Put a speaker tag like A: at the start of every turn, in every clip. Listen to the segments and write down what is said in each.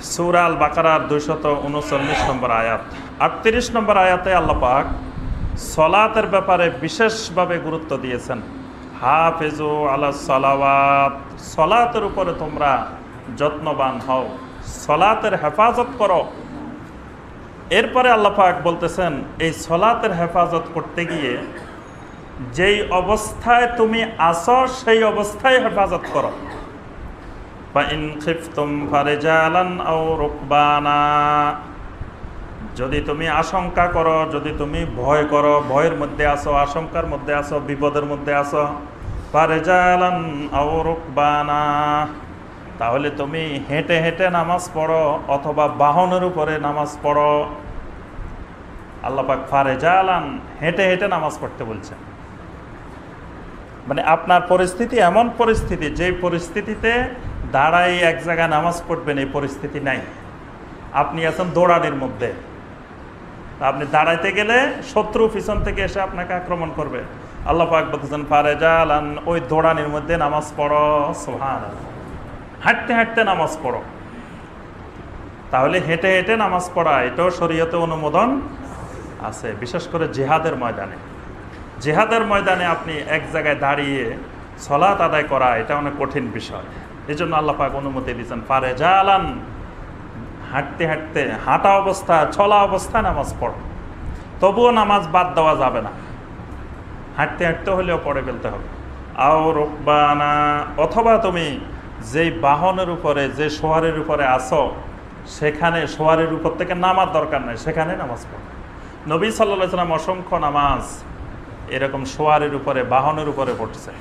A: সূরা আল বাকারার 239 নম্বর আয়াত, 38 নম্বর আয়াতে আল্লাহ পাক সলাতের ব্যাপারে বিশেষভাবে গুরুত্ব দিয়েছেন। হাফিজু আলাস সালাওয়াত, সলাতের উপরে তোমরা যত্নবান হও, সলাতের হেফাজত করো। এরপরে আল্লাহ পাক বলতেছেন এই সলাতের হেফাজত করতে গিয়ে যেই অবস্থায় তুমি আসো সেই অবস্থায় হেফাজত করো। ফাইন খিফতুম ফারিজালান আও রুকবানা, যদি তুমি আশঙ্কা করো, যদি তুমি ভয় করো, ভয়ের মধ্যে আসো, আশঙ্কার মধ্যে আসো, বিপদের মধ্যে আসো, ফারিজালান আও রুকবানা, তাহলে তুমি হেঁটে হেঁটে নামাজ পড়ো অথবা বাহনের উপরে নামাজ পড়ো। আল্লাহ পাক ফারিজালান, হেঁটে হেঁটে নামাজ পড়তে বলছেন। মানে আপনার পরিস্থিতি এমন পরিস্থিতি, যে পরিস্থিতিতে দাঁড়াই এক জায়গায় নামাজ পড়বেন এই পরিস্থিতি নাই। আপনি আছেন দৌড়ানির মধ্যে, আপনি দাঁড়াইতে গেলে শত্রু পিছন থেকে এসে আপনাকে আক্রমণ করবে। আল্লাহ পাক বলতেছেন ফারিজালান, ওই দৌড়ানির মধ্যে নামাজ পড়ো। সুবহানাল্লাহ, হাঁটতে হাঁটতে নামাজ পড়ো। তাহলে হেঁটে হেঁটে নামাজ পড়া এটাও শরীয়তে অনুমোদন আছে, বিশেষ করে জিহাদের ময়দানে। জিহাদের ময়দানে আপনি এক জায়গায় দাঁড়িয়ে সালাত আদায় করা এটা অনেক কঠিন বিষয়। এই জন্য আল্লাহ পাক অনুমতি দিয়েছেন ফারিজালান, হাঁটতে হাঁটতে, হাঁটা অবস্থায়, চলা অবস্থায় নামাজ পড়ো। তবুও নামাজ বাদ দেওয়া যাবে না, হাঁটতে হাঁটতে হলেও পড়ে ফেলতে হবে। আও রুকবানা, অথবা তুমি যেই বাহনের উপরে, যে সোয়ারের উপরে আসো, সেখানে সোয়ারের উপর থেকে নামার দরকার নাই, সেখানে নামাজ পড়ো। নবী সাল্লাল্লাহু আলাইহি ওয়াসাল্লাম অসংখ্য নামাজ এরকম সোয়ারের উপরে, বাহনের উপরে পড়ছে।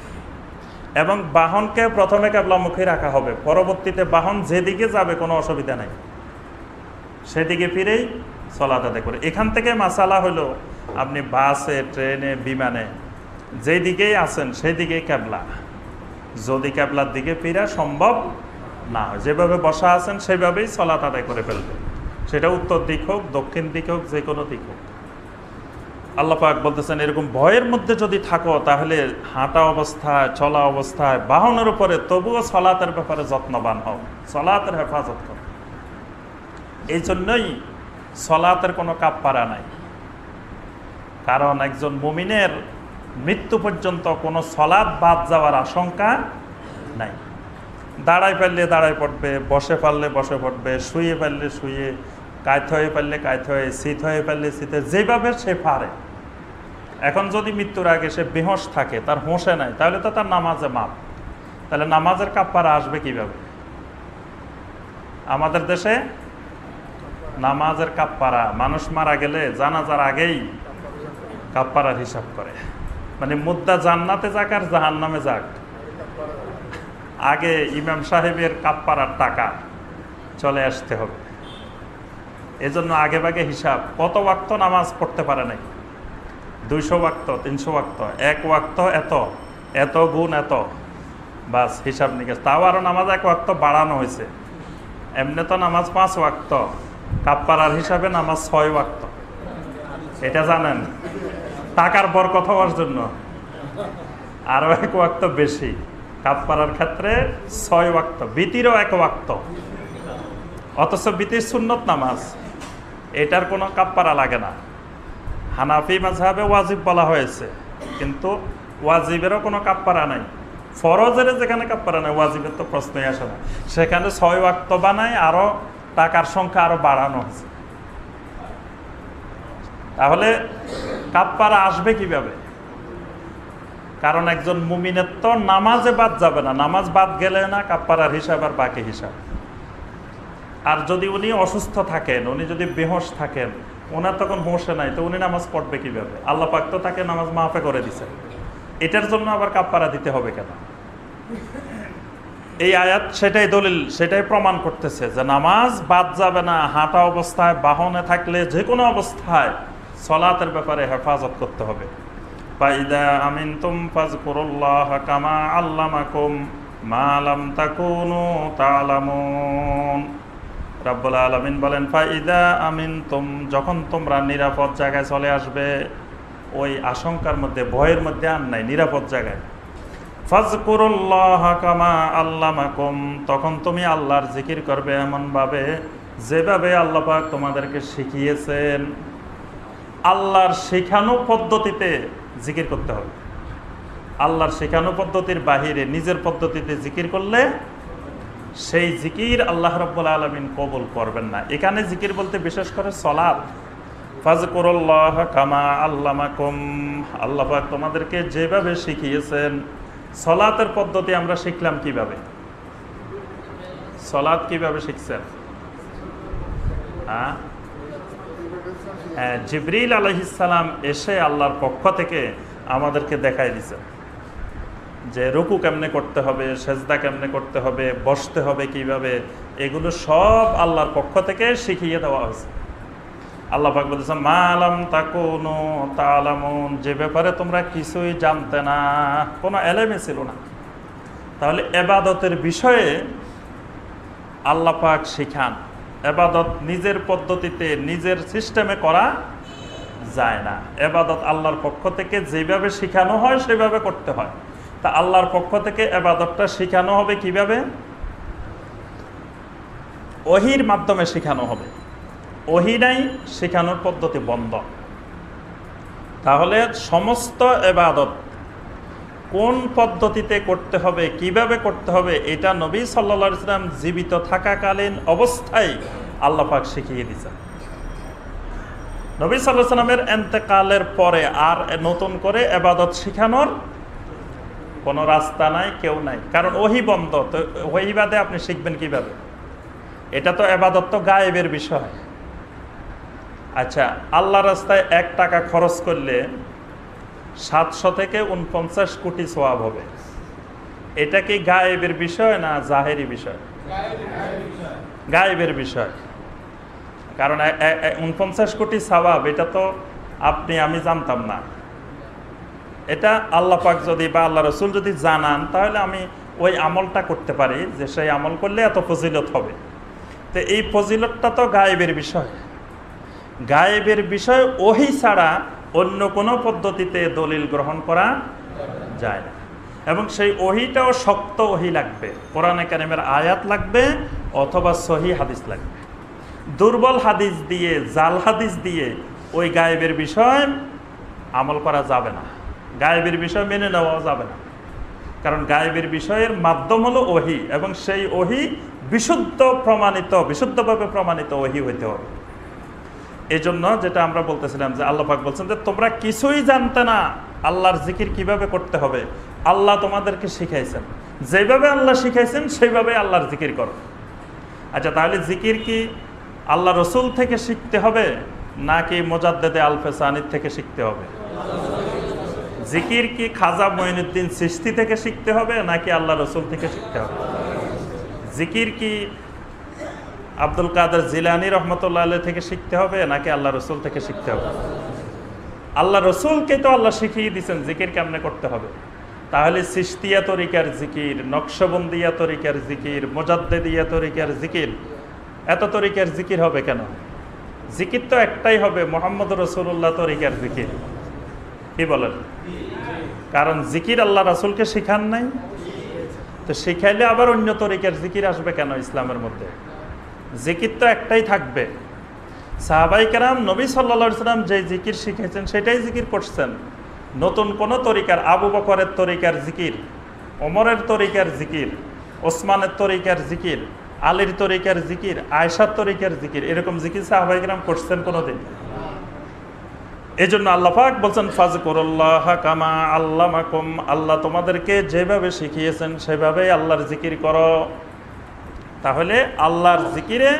A: এবং বাহনকে প্রথমে কিবলামুখী রাখা হবে, পরবর্তীতে বাহন যেদিকে যাবে কোনো অসুবিধা নাই, সেদিকে ফিরেই সালাত আদায় করে। এখান থেকে মাসালা হলো আপনি বাসে, ট্রেনে, বিমানে যেই দিকেই আছেন সেই দিকেই কিবলা। যদি কিবলার দিকে ফিরা সম্ভব না হয়, যেভাবে বসা আছেন সেইভাবেই সালাত আদায় করে ফেলবে, সেটা উত্তর দিক হোক, দক্ষিণ দিক হোক, যে কোনো দিক হোক। আল্লাহ পাক বলতেছেন এরকম ভয়ের মধ্যে যদি থাকো তাহলে হাঁটা অবস্থায়, চলা অবস্থায়, বাহনের উপরে তবুও সালাতের ব্যাপারে যত্নবান হও, সালাতের হেফাজত করো। এই জন্যই সালাতের কোনো কাফারা নাই, কারণ একজন মুমিনের মৃত্যু পর্যন্ত কোনো সালাত বাদ যাওয়ার আশঙ্কা নাই। দাঁড়াই পারলে দাঁড়াই পড়বে, বসে পারলে বসে পড়বে, শুয়ে পারলে শুয়ে, কায়ত হয়ে পারলে কায়ত হয়ে, শীত হয়ে পারলে শীতে, যেভাবে সে পারে। এখন যদি মৃত্যুর আগে সে বেহোশ থাকে, তার হোঁশে নাই, তাহলে তো তার নামাজে মাপ। তাহলে নামাজের কাফারা আসবে কিভাবে? আমাদের দেশে নামাজের কাফারা, মানুষ মারা গেলে জানাজার আগেই কাফারার হিসাব করে। মানে মুদ্দা জান্নাতে যাক আর জাহান্নামে যাক, আগে ইমাম সাহেবের কাফারার টাকা চলে আসতে হবে। এজন্য আগে ভাগে হিসাব। কত ওয়াক্ত নামাজ পড়তে পারে নাই? 200 ওয়াক্ত, 300 ওয়াক্ত, 1 ওয়াক্ত এত, এত গুণ এত, বাস হিসাব নিকেশ। তাও আরও নামাজ 1 ওয়াক্ত বাড়ানো হয়েছে। এমনি তো নামাজ 5 ওয়াক্ত, কাফারার হিসাবে নামাজ 6 ওয়াক্ত। এটা জানেন? টাকার বরকত হওয়ার জন্য আরও 1 ওয়াক্ত বেশি। কাফারার ক্ষেত্রে 6 ওয়াক্ত, বিতিরও 1 ওয়াক্ত। অথচ বিতির সুন্নত নামাজ, এটার কোনো কাফারা লাগে না। হানাফি মাযহাবে ওয়াজিব বলা হয়েছে, কিন্তু ওয়াজিবেরও কোনো কাফারা নাই। ফরজের যেখানে কাফারা নাই, ওয়াজিবের তো প্রশ্নই আসে না। সেখানে 6 ওয়াক্ত বানায়, আরও টাকার সংখ্যা আরও বাড়ানো হয়েছে। তাহলে কাফারা আসবে কিভাবে? কারণ একজন মুমিনের তো নামাজে বাদ যাবে না, নামাজ বাদ গেলে না কাফারার হিসাব আর বাকি হিসাব। আর যদি উনি অসুস্থ থাকেন, উনি যদি বেহোশ থাকেন, ওনার তখন হোঁশে নাই, তো উনি নামাজ পড়বে কিভাবে? আল্লাহ পাক তো তাকে নামাজ মাফে করে দিছে, এটার জন্য আবার কাফারা দিতে হবে কেন? এই আয়াত সেটাই দলিল, সেটাই প্রমাণ করতেছে যে নামাজ বাদ যাবে না। হাঁটা অবস্থায়, বাহনে থাকলে, যে কোনো অবস্থায় সালাতের ব্যাপারে হেফাজত করতে হবে। ফাইদা আমিনতুম ফাযকুরুল্লাহ কামা আল্লামাকুম মা লাম তাকুনু তা'লামুন। রাব্বুল আলামিন বলেন ফাইদা আমিনতুম, যখন তোমরা নিরাপদ জায়গায় চলে আসবে, ওই আশঙ্কার মধ্যে, ভয়ের মধ্যে আর নাই, নিরাপদ জায়গায়। ফাজকুরুল্লাহ কামা আল্লামাকুম, তখন তুমি আল্লাহর জিকির করবে এমনভাবে যেভাবে আল্লাহ পাক তোমাদেরকে শিখিয়েছেন। আল্লাহর শেখানো পদ্ধতিতে জিকির করতে হবে। আল্লাহর শেখানো পদ্ধতির বাহিরে নিজের পদ্ধতিতে জিকির করলে সেই জিকির আল্লাহ রাব্বুল আলামিন কবুল করবেন না। এখানে জিকির বলতে বিশেষ করে সালাত। ফাজকুরুল্লাহ কামা আল্লামাকুম, আল্লাহ পাক তোমাদেরকে যেভাবে শিখিয়েছেন। সালাতের পদ্ধতি আমরা শিখলাম কিভাবে? সালাত কিভাবে শিখছেন? জিবরিল আলাইহিস সালাম এসে আল্লাহর পক্ষ থেকে আমাদেরকে দেখাই দিয়েছেন যে রুকু কেমনে করতে হবে, সেজদা কেমনে করতে হবে, বসতে হবে কিভাবে, এগুলো সব আল্লাহর পক্ষ থেকে শিখিয়ে দেওয়া হয়েছে। আল্লাহ পাক বলেছেন মা লাম তাকুনু তা'লামুন, যে ব্যাপারে তোমরা কিছুই জানতে না, কোনো এলেমে ছিল না। তাহলে ইবাদতের বিষয়ে আল্লাহ পাক শিখান। ইবাদত নিজের পদ্ধতিতে নিজের সিস্টেমে করা যায় না। ইবাদত আল্লাহর পক্ষ থেকে যেভাবে শেখানো হয় সেভাবে করতে হয়। তা আল্লাহর পক্ষ থেকে ইবাদতটা শেখানো হবে কিভাবে? ওহীর মাধ্যমে শেখানো হবে। ওহী নাই, শেখানোর পদ্ধতি বন্ধ। তাহলে সমস্ত ইবাদত কোন পদ্ধতিতে করতে হবে, কিভাবে করতে হবে, এটা নবী সাল্লাল্লাহু আলাইহি ওয়াসাল্লাম জীবিত থাকাকালীন অবস্থায় আল্লাহ পাক শিখিয়ে দিয়েছেন। নবী সাল্লাল্লাহু আলাইহি ওয়াসাল্লামের ইন্তেকালের পরে আর নতুন করে ইবাদত শেখানোর কোনো রাস্তা নাই, কেউ নাই, কারণ ওহী বন্ধ। তো ওহী বাদে আপনি শিখবেন কিভাবে? এটা তো ইবাদত তো গায়েবের বিষয়। আচ্ছা, আল্লাহর রাস্তায় 1 টাকা খরচ করলে 700 থেকে 49 কোটি সওয়াব হবে। এটা কি গায়েবের বিষয় না জাহেরি বিষয়? গায়েবের বিষয়। কারণ 49 কোটি সওয়াব এটা তো আপনি আমি জানতাম না। এটা আল্লাহ পাক যদি বা আল্লাহ রাসূল যদি জানান তাহলে আমি ওই আমলটা করতে পারি যে সেই আমল করলে এত ফজিলত হবে। তো এই ফজিলতটা তো গায়েবের বিষয়। গায়েবের বিষয় ওহী ছাড়া অন্য কোনো পদ্ধতিতে দলিল গ্রহণ করা যায় না। এবং সেই ওহীটাও শক্ত ওহী লাগবে, কোরআনে কারিমের আয়াত লাগবে অথবা সহিহ হাদিস লাগবে। দুর্বল হাদিস দিয়ে, জাল হাদিস দিয়ে ওই গায়েবের বিষয় আমল করা যাবে না, গায়েবের বিষয় মেনে নেওয়া যাবে না। কারণ গায়েবের বিষয়ের মাধ্যম হলো ওহী, এবং সেই ওহী বিশুদ্ধ প্রমাণিত, বিশুদ্ধভাবে প্রমাণিত ওহী হইতে হবে। এই জন্য যেটা আমরা বলতেছিলাম যে আল্লাহ পাক বলছেন যে তোমরা কিছুই জানতে না আল্লাহর জিকির কিভাবে করতে হবে, আল্লাহ তোমাদেরকে শিখাইছেন। যেভাবে আল্লাহ শিখাইছেন সেইভাবে আল্লাহর জিকির করো। আচ্ছা, তাহলে জিকির কি আল্লাহ রসুল থেকে শিখতে হবে নাকি মুজাদ্দেদে আল-ফেসানির থেকে শিখতে হবে? জিকির কি খাজা মঈনুদ্দিন চিশতি থেকে শিখতে হবে নাকি আল্লাহ রসুল থেকে শিখতে হবে? জিকির কি আব্দুল কাদের জিলানী রহমতুল্লাহ আলাইহি থেকে শিখতে হবে নাকি আল্লাহ রসুল থেকে শিখতে হবে? আল্লাহ রসুলকে তো আল্লাহ শিখিয়ে দিয়েছেন জিকির কেমনে করতে হবে। তাহলে চিশতিয়া তরিকার জিকির, নকশবন্দিয়া তরিকার জিকির, মুজাদ্দেদিয়া তরিকার জিকির, এত তরিকার জিকির হবে কেন? জিকির তো একটাই হবে, মুহাম্মদ রাসূলুল্লাহ তরিকার জিকির। কি বলেন? কারণ জিকির আল্লাহ রাসূলকে শিখান নাই, তো শিখাইলে আবার অন্য তরিকার জিকির আসবে কেন ইসলামের মধ্যে? জিকির তো একটাই থাকবে। সাহাবায়ে কেরাম নবী সাল্লাল্লাহু আলাইহি ওয়াসাল্লাম যে জিকির শিখেছেন সেটাই জিকির করছেন। নতুন কোন তরিকার, আবু বকরের তরিকার জিকির, ওমরের তরিকার জিকির, ওসমানের তরিকার জিকির, আলীর তরিকার জিকির, আয়েশার তরিকার জিকির, এরকম জিকির সাহাবায়ে কেরাম করছেন কোনোদিন? এই জন্য আল্লাহ পাক বলছেন ফাজকুরুল্লাহ কামা আল্লামাকুম, আল্লাহ তোমাদেরকে যেভাবে শিখিয়েছেন সেভাবেই আল্লাহর জিকির করো। তাহলে আল্লাহর জিকিরে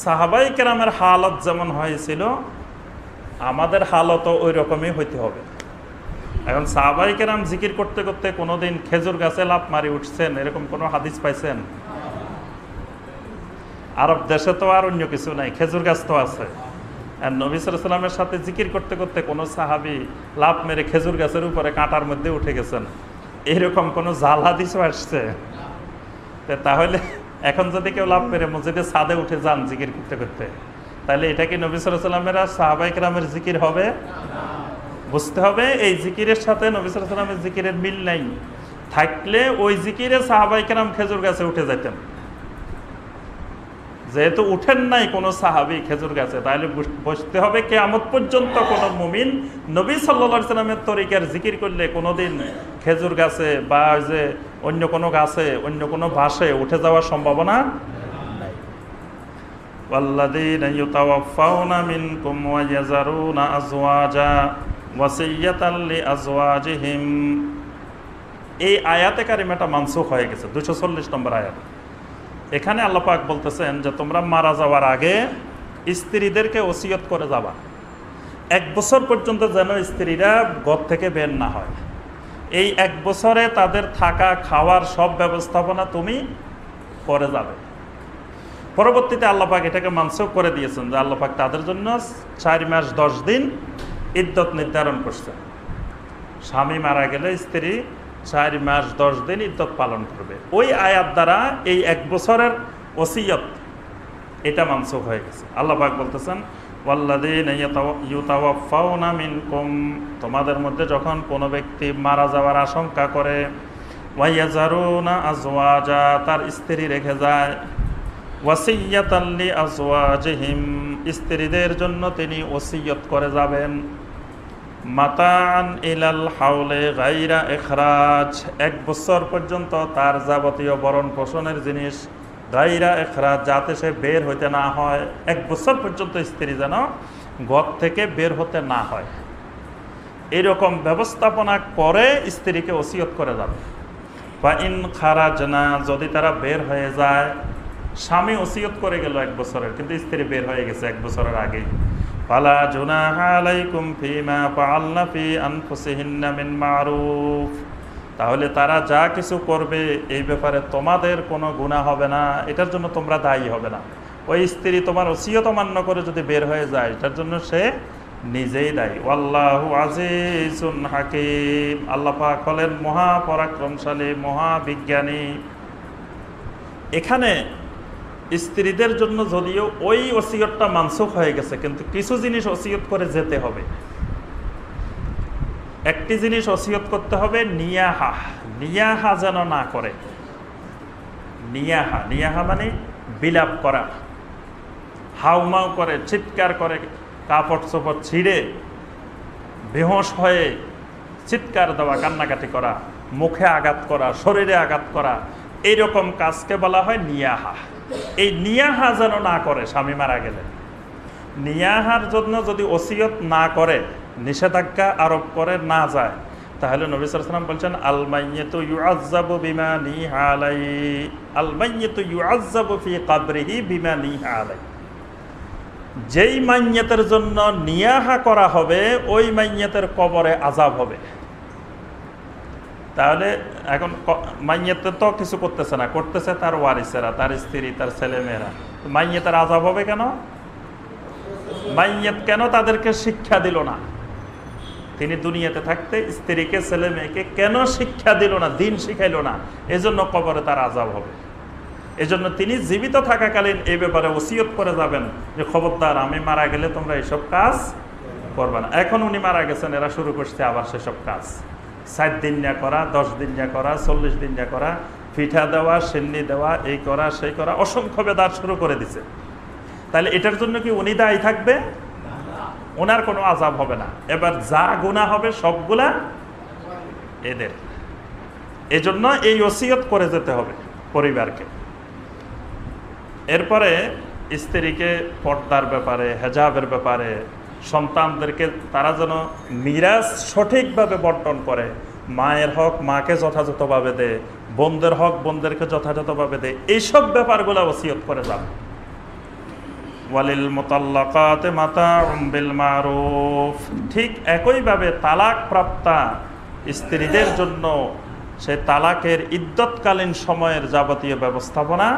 A: সাহাবায়ে কেরামের হালত যেমন হয়েছিল আমাদের হালতও ওই রকমই হইতে হবে। এখন সাহাবায়ে কেরাম জিকির করতে করতে কোনোদিন খেজুর গাছে লাফ মারি উঠছেন এরকম কোনো হাদিস পাইছেন? আরব দেশে তো আর অন্য কিছু নাই, খেজুর গাছ তো আছে। আর নবী সাল্লাল্লাহু আলাইহি ওয়াসাল্লামের সাথে জিকির করতে করতে কোনো সাহাবী লাফ মেরে খেজুর গাছের উপরে কাঁটার মধ্যে উঠে গেছেন, এরকম কোনো জাল হাদিসও আসছে? তাহলে এখন যদি কেউ লাফ মেরে মসজিদে ছাদে উঠে যান জিকির করতে করতে, তাহলে এটা কি নবী সাল্লাল্লাহু আলাইহি ওয়াসাল্লামের আর সাহাবায়ে কেরামের জিকির হবে? বুঝতে হবে এই জিকিরের সাথে নবী সাল্লাল্লাহু আলাইহি ওয়াসাল্লামের জিকিরের মিল নাই। থাকলে ওই জিকিরে সাহাবায়ে কেরাম খেজুর গাছে উঠে যেতেন। যেহেতু উঠেন নাই কোনো সাহাবী খেজুর গাছে, তাহলে বসতে হবে কিয়ামত পর্যন্ত কোনো মুমিন নবী সাল্লাল্লাহু আলাইহি সাল্লামের তরিকার জিকির করলে কোনোদিন খেজুর গাছে বা যে অন্য কোনো গাছে অন্য কোনো বাসে উঠে যাওয়ার সম্ভাবনা নাই। ওয়াল্লাযীনা ইউতাওয়াফাউনা মিনকুম ওয়া ইয়াযারুনা আযওয়াজা ওয়াসিয়্যাতান লিআজওয়াজিহিম। এই আয়াতে কারিমাটা মানসুখ হয়ে গেছে, 240 নম্বর আয়াত। এখানে আল্লাহ পাক বলতেছেন যে তোমরা মারা যাওয়ার আগে স্ত্রীদেরকে ওসিয়ত করে যাবা 1 বছর পর্যন্ত যেন স্ত্রীরা ঘর থেকে বের না হয়। এই 1 বছরে তাদের থাকা খাওয়ার সব ব্যবস্থাপনা তুমি করে যাবে। পরবর্তীতে আল্লাহ পাক এটাকে মানসুখ করে দিয়েছেন যে আল্লাহ পাক তাদের জন্য 4 মাস 10 দিন ইদ্যত নির্ধারণ করছেন। স্বামী মারা গেলে স্ত্রী 4 মাস 10 দিন ইদ্যত পালন করবে। ওই আয়াত দ্বারা এই 1 বছরের ওসিয়ত এটা মানসুখ হয়ে গেছে। আল্লাহ পাক বলতেছেন ওয়াল্লাযীনা ইউতাওয়াফাউনা মিনকুম, তোমাদের মধ্যে যখন কোনো ব্যক্তি মারা যাওয়ার আশঙ্কা করে, ওয়া ইয়াযারুনা আযওয়াজা, তার স্ত্রী রেখে যায়, ওয়াসিয়্যাতান লিআজওয়াজিহিম, স্ত্রীদের জন্য তিনি ওসিয়ত করে যাবেন, মাতান ইলাল হাওলে গায়রা ইখরাজ, 1 বছর পর্যন্ত তার যাবতীয় ভরণ পোষণের জিনিস গায়রা ইখরাজ, যাতে সে বের হতে না হয়। 1 বছর পর্যন্ত স্ত্রী যেন ঘর থেকে বের হতে না হয়, এরকম ব্যবস্থাপনা করে স্ত্রীকে ওসিয়ত করে যাবে। বা ইন খারাজনা, যদি তারা বের হয়ে যায়, স্বামী ওসিয়ত করে গেল 1 বছরের, কিন্তু স্ত্রী বের হয়ে গেছে 1 বছরের আগেই, ফালা জুনাহা আলাইকুম ফিমা ফাআলনা ফি আনফুসিহিন্না মিন মারুফ, তাহলে তারা যা কিছু করবে এই ব্যাপারে তোমাদের কোনো গুনাহ হবে না, এটার জন্য তোমরা দায়ী হবে না। ওই স্ত্রী তোমার ওসিয়ত অমান্য করে যদি বের হয়ে যায়, এটার জন্য সে নিজেই দায়ী। ওয়াল্লাহু আজিজুন হাকিম, আল্লাহ পাক হলেন মহা পরাক্রমশালী, মহাবিজ্ঞানী। এখানে স্ত্রীদের জন্য যদিও ওই ওসিয়তটা মানসুখ হয়ে গেছে, কিন্তু কিছু জিনিস ওসিয়ত করে যেতে হবে। একটি জিনিস ওসিয়ত করতে হবে, নিয়াহা, নিয়াহা যেন না করে। নিয়াহা, নিয়াহা মানে বিলাপ করা, হাউমাউ করে, চিৎকার করে, কাপড় চোপড় ছিঁড়ে বেহোশ হয়ে চিৎকার দেওয়া, কান্নাকাটি করা, মুখে আঘাত করা, শরীরে আঘাত করা, এইরকম কাজকে বলা হয় নিয়াহা। এই নিয়াহা যেন না করে স্বামী মারা গেলে। নিয়াহার জন্য যদি ওসিয়ত না করে, নিষেধাজ্ঞা আরোপ করে না যায়, তাহলে নবী সাল্লাল্লাহু আলাইহি ওয়াসাল্লাম বলছেন আল মাইয়িতু ইউআযাবু বিমা নিহা আলাইহি, আল মাইয়িতু ইউআযাবু ফি কবরিহি বিমা নিহা আলাইহি। যেই মাইয়িতের জন্য নিয়াহা করা হবে ওই মাইয়িতের কবরে আযাব হবে। তাহলে এখন মাইয়িত তো কিছু করতেছে না, করতেছে তার ওয়ারিসেরা, তার স্ত্রী, তার ছেলেমেয়েরা। মাইয়িতের আযাব হবে কেন? মাইয়িত কেন তাদেরকে শিক্ষা দিল না? তিনি দুনিয়াতে থাকতে স্ত্রীকে, ছেলে মেয়েকে কেন শিক্ষা দিল না, দিন শিখাইল না? এজন্য কবরে তার আযাব হবে। এজন্য তিনি জীবিত থাকাকালীন এই ব্যাপারে ওসিয়ত করে যাবেন যে খবরদার আমি মারা গেলে তোমরা এইসব কাজ করবে না। এখন উনি মারা গেছেন, এরা শুরু করছে আবার সেসব কাজ, 7 দিন না করা, 10 দিন না করা, 40 দিন না করা, পিঠা দেওয়া, সিন্নি দেওয়া, এই করা সেই করা, অসংখ্য বেদাত শুরু করে দিছে। তাহলে এটার জন্য কি উনি দায়ী থাকবে? ওনার কোনো আযাব হবে না। এবার যা গুনাহ হবে সবগুলা এদের। এজন্য এই ওসিয়ত করে যেতে হবে পরিবারকে। এরপরে স্ত্রীকে পর্দার ব্যাপারে, হেজাবের ব্যাপারে, সন্তানদেরকে তারা যেন মিরাজ সঠিকভাবে বন্টন করে, মায়ের হক মাকে যথাযথভাবে দেয়, বোনদের হক বোনদেরকে যথাযথভাবে দেয়, এইসব ব্যাপারগুলো ওসিয়ত করে যাবে। ওয়ালিল মুতাল্লাকাতি মাতাউম বিল মারুফ, ঠিক একইভাবে তালাক প্রাপ্তা স্ত্রীদের জন্য সেই তালাকের ইদ্যতকালীন সময়ের যাবতীয় ব্যবস্থাপনা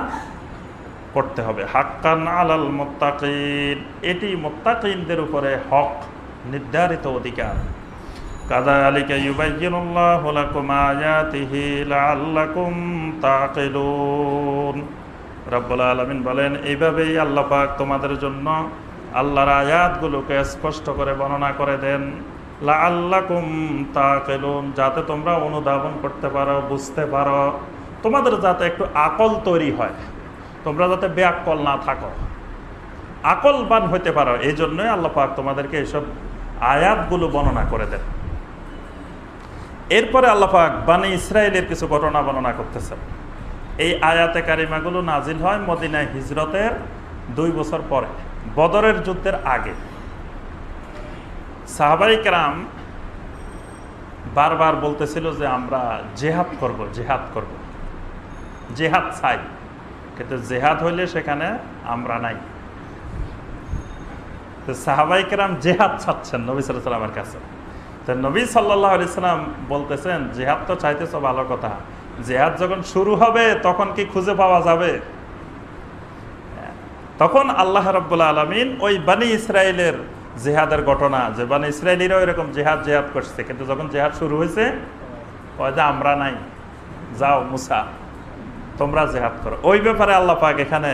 A: করতে হবে। হাক্কান আলাল মুত্তাকিন, এটি মুত্তাকিনদের উপরে হক, নির্ধারিত অধিকার। কাযালিকা ইউবাইয়িনুল্লাহু লাকুম আয়াতিহি লাআল্লাকুম তাকিলুন। রব্বুল আলামিন বলেন, এইভাবেই আল্লাহ পাক তোমাদের জন্য আল্লাহর আয়াতগুলোকে স্পষ্ট করে বর্ণনা করে দেন লাআল্লাকুম তাকিলুন, যাতে তোমরা অনুধাবন করতে পারো, বুঝতে পারো, তোমাদের যাতে একটু আকল তৈরি হয়, তোমরা যাতে বেআক্কল না থাকো, আকলবান হতে পারো। এই জন্যই আল্লাহ পাক তোমাদেরকে এইসব আয়াতগুলো বর্ণনা করে দেন। এরপরে আল্লাহ পাক বনী ইসরায়েলের কিছু ঘটনা বর্ণনা করতেছেন। এই আয়াতে কারিমাগুলো নাজিল হয় মদিনায় হিজরতের 2 বছর পরে, বদরের যুদ্ধের আগে। সাহাবায়ে কেরাম বারবার বলতেছিল যে আমরা জেহাদ করব, জেহাদ করব, জেহাদ চাই, কিন্তু জেহাদ হইলে সেখানে আমরা নাই। তো সাহাবায়ে কেরাম জেহাদ চাচ্ছেন নবী সাল্লাল্লাহু আলাইহি ওয়াসাল্লামের কাছে। তো নবী সাল্লাল্লাহু আলাইহি ওয়াসাল্লাম বলতেছেন, জেহাদ তো চাইতেছো ভালো কথা, জেহাদ যখন শুরু হবে তখন কি খুঁজে পাওয়া যাবে? তখন আল্লাহ রাব্বুল আলামিন ওই বনী ইসরায়েলের জেহাদের ঘটনা, যে বনী ইসরায়েলিরাও এরকম জেহাদ করছে, কিন্তু যখন জেহাদ শুরু হয়েছে ওই যে আমরা নাই, যাও মুসা তোমরা জেহাদ করো। ওই ব্যাপারে আল্লাহ পাক এখানে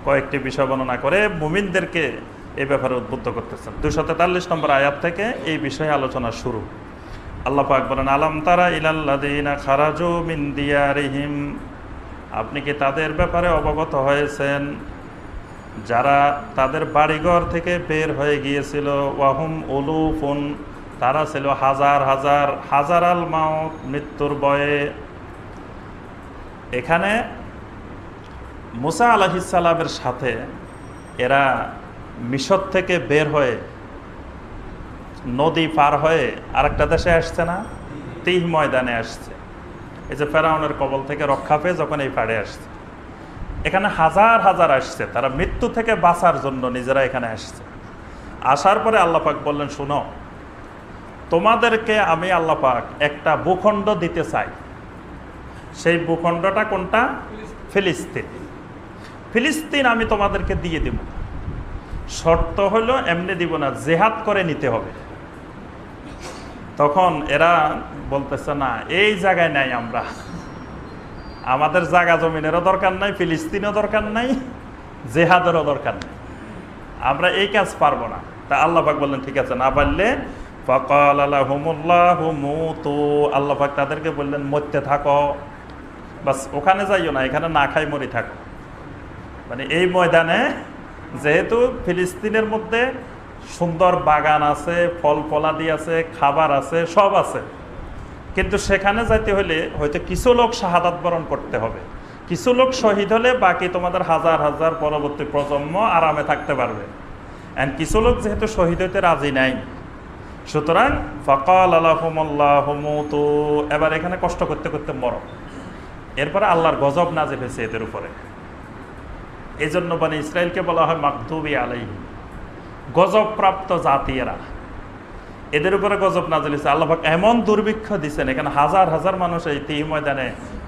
A: কয়েকটি বিষয় বর্ণনা করে মুমিনদেরকে এই ব্যাপারে উদ্বুদ্ধ করতেছেন। 243 নম্বর আয়াত থেকে এই বিষয়ে আলোচনা শুরু। আল্লাহ পাক বলেন, আলাম তারা ইলাল্লাযীনা খারাজু মিন দিয়ারিহিম, আপনি কি তাদের ব্যাপারে অবগত হয়েছেন যারা তাদের বাড়িঘর থেকে বের হয়ে গিয়েছিল, ওয়াহুম উলুফুন, তারা ছিল হাজার হাজার, হাজারাল মাউত, মৃত্যুর ভয়ে। এখানে মুসা আলাইহিস সালামের সাথে এরা মিশর থেকে বের হয়ে নদী পার হয়ে আরেকটা দেশে আসছে না, তিহ ময়দানে আসছে। এই যে ফেরাউনের কবল থেকে রক্ষা পেয়ে যখন এই পাড়ে আসছে, এখানে হাজার হাজার আসছে, তারা মৃত্যু থেকে বাঁচার জন্য নিজেরা এখানে আসছে। আসার পরে আল্লাহ পাক বললেন, শুনো, তোমাদেরকে আমি আল্লাহ পাক একটা ভূখণ্ড দিতে চাই। সেই ভূখণ্ডটা কোনটা? ফিলিস্তিন। ফিলিস্তিন আমি তোমাদেরকে দিয়ে দিব, শর্ত হলো এমনি দিব না, জেহাদ করে নিতে হবে। তখন এরা বলতেছে, না এই জায়গায় নাই, আমরা আমাদের জায়গা জমিনেরও দরকার নাই, ফিলিস্তিনও দরকার নাই, জেহাদেরও দরকার নাই, আমরা এই কাজ পারবো না। তা আল্লাহ পাক বললেন, ঠিক আছে, না পারলে ফাকালা লাহুমুল্লাহু মুতু, আল্লাহ পাক তাদেরকে বললেন, মরতে থাকো, বাস ওখানে যাইও না, এখানে না খাই মরি থাকো। মানে এই ময়দানে যেহেতু ফিলিস্তিনের মধ্যে সুন্দর বাগান আছে, ফল ফলাদি আছে, খাবার আছে, সব আছে, কিন্তু সেখানে যাইতে হলে হয়তো কিছু লোক শাহাদাত বরণ করতে হবে, কিছু লোক শহীদ হলে বাকি তোমাদের হাজার হাজার পরবর্তী প্রজন্ম আরামে থাকতে পারবে। এন্ড কিছু লোক যেহেতু শহীদ হইতে রাজি নাই, সুতরাং ফাকাল লাহুমুল্লাহু মুতু, এবার এখানে কষ্ট করতে করতে মরো। এরপরে আল্লাহর গজব নাজিল হয়েছে এদের উপরে। এই জন্য বনী ইসরায়েলকে বলা হয় মাগদুবি আলাইহিম, গজব প্রাপ্ত জাতি এরা, এদের উপরে গজব নাজিল হয়েছে। আল্লাহ পাক এমন দুর্ভিক্ষ দিচ্ছেন, এখানে হাজার হাজার মানুষ এই তিহ ময়দানে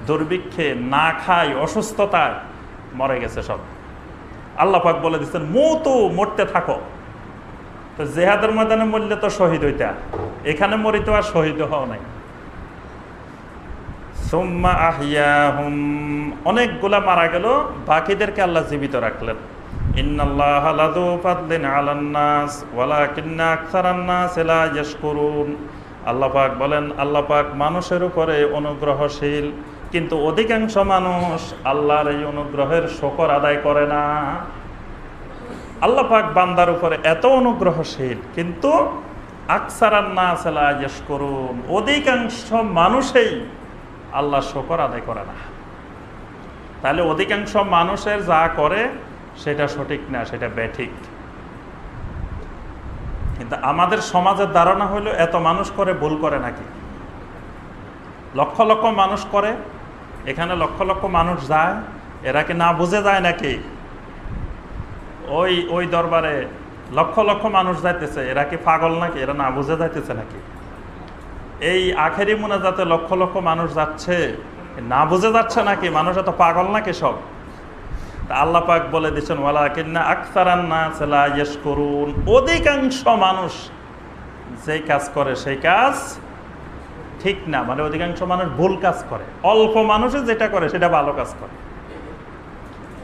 A: দুর্ভিক্ষে না খায়, অসুস্থতায় মরে গেছে সব। আল্লাহ পাক বলে দিচ্ছেন, মুতু, মরতে থাকো। তো জেহাদের ময়দানে মরলে তো শহীদ হইতা, এখানে মরিত আর শহীদ হওয়া নাই। সুম্মা আহইয়াহুম, অনেকগুলা মারা গেল, বাকিদেরকে আল্লাহ জীবিত রাখলেন। ইন্নাল্লাহা লাযু ফাদলিন আলান নাস ওয়ালাকিন্না আকসারান নাস লা ইয়াশকুরুন, আল্লাহ পাক বলেন, আল্লাহ পাক মানুষের উপরে অনুগ্রহশীল, কিন্তু অধিকাংশ মানুষ আল্লাহর এই অনুগ্রহের শুকর আদায় করে না। আল্লাহ পাক বান্দার উপরে এত অনুগ্রহশীল, কিন্তু আকসারান নাস লা ইয়াশকুরুন, অধিকাংশ মানুষই আল্লাহ শুকর আদায় করে না। তাহলে অধিকাংশ মানুষের যা করে সেটা সঠিক না, সেটা ব্যাঠিক। কিন্তু আমাদের সমাজের ধারণা হলো এত মানুষ করে, ভুল করে নাকি? লক্ষ লক্ষ মানুষ করে, এখানে লক্ষ লক্ষ মানুষ যায়, এরা কি না বুঝে যায় নাকি? ওই দরবারে লক্ষ লক্ষ মানুষ যাইতেছে, এরা কি পাগল নাকি? এরা না বুঝে যাইতেছে নাকি? এই আখেরি মুনাজাতে লক্ষ লক্ষ মানুষ যাচ্ছে, না বুঝে যাচ্ছে নাকি? মানুষ এত পাগল নাকি সব? তা আল্লাহ পাক বলে দিচ্ছেন, ওয়ালাকিন্না আকসারান নাস লা ইয়াশকুরুন, অধিকাংশ মানুষ যেই কাজ করে সেই কাজ ঠিক না, মানে অধিকাংশ মানুষ ভুল কাজ করে, অল্প মানুষে যেটা করে সেটা ভালো কাজ করে।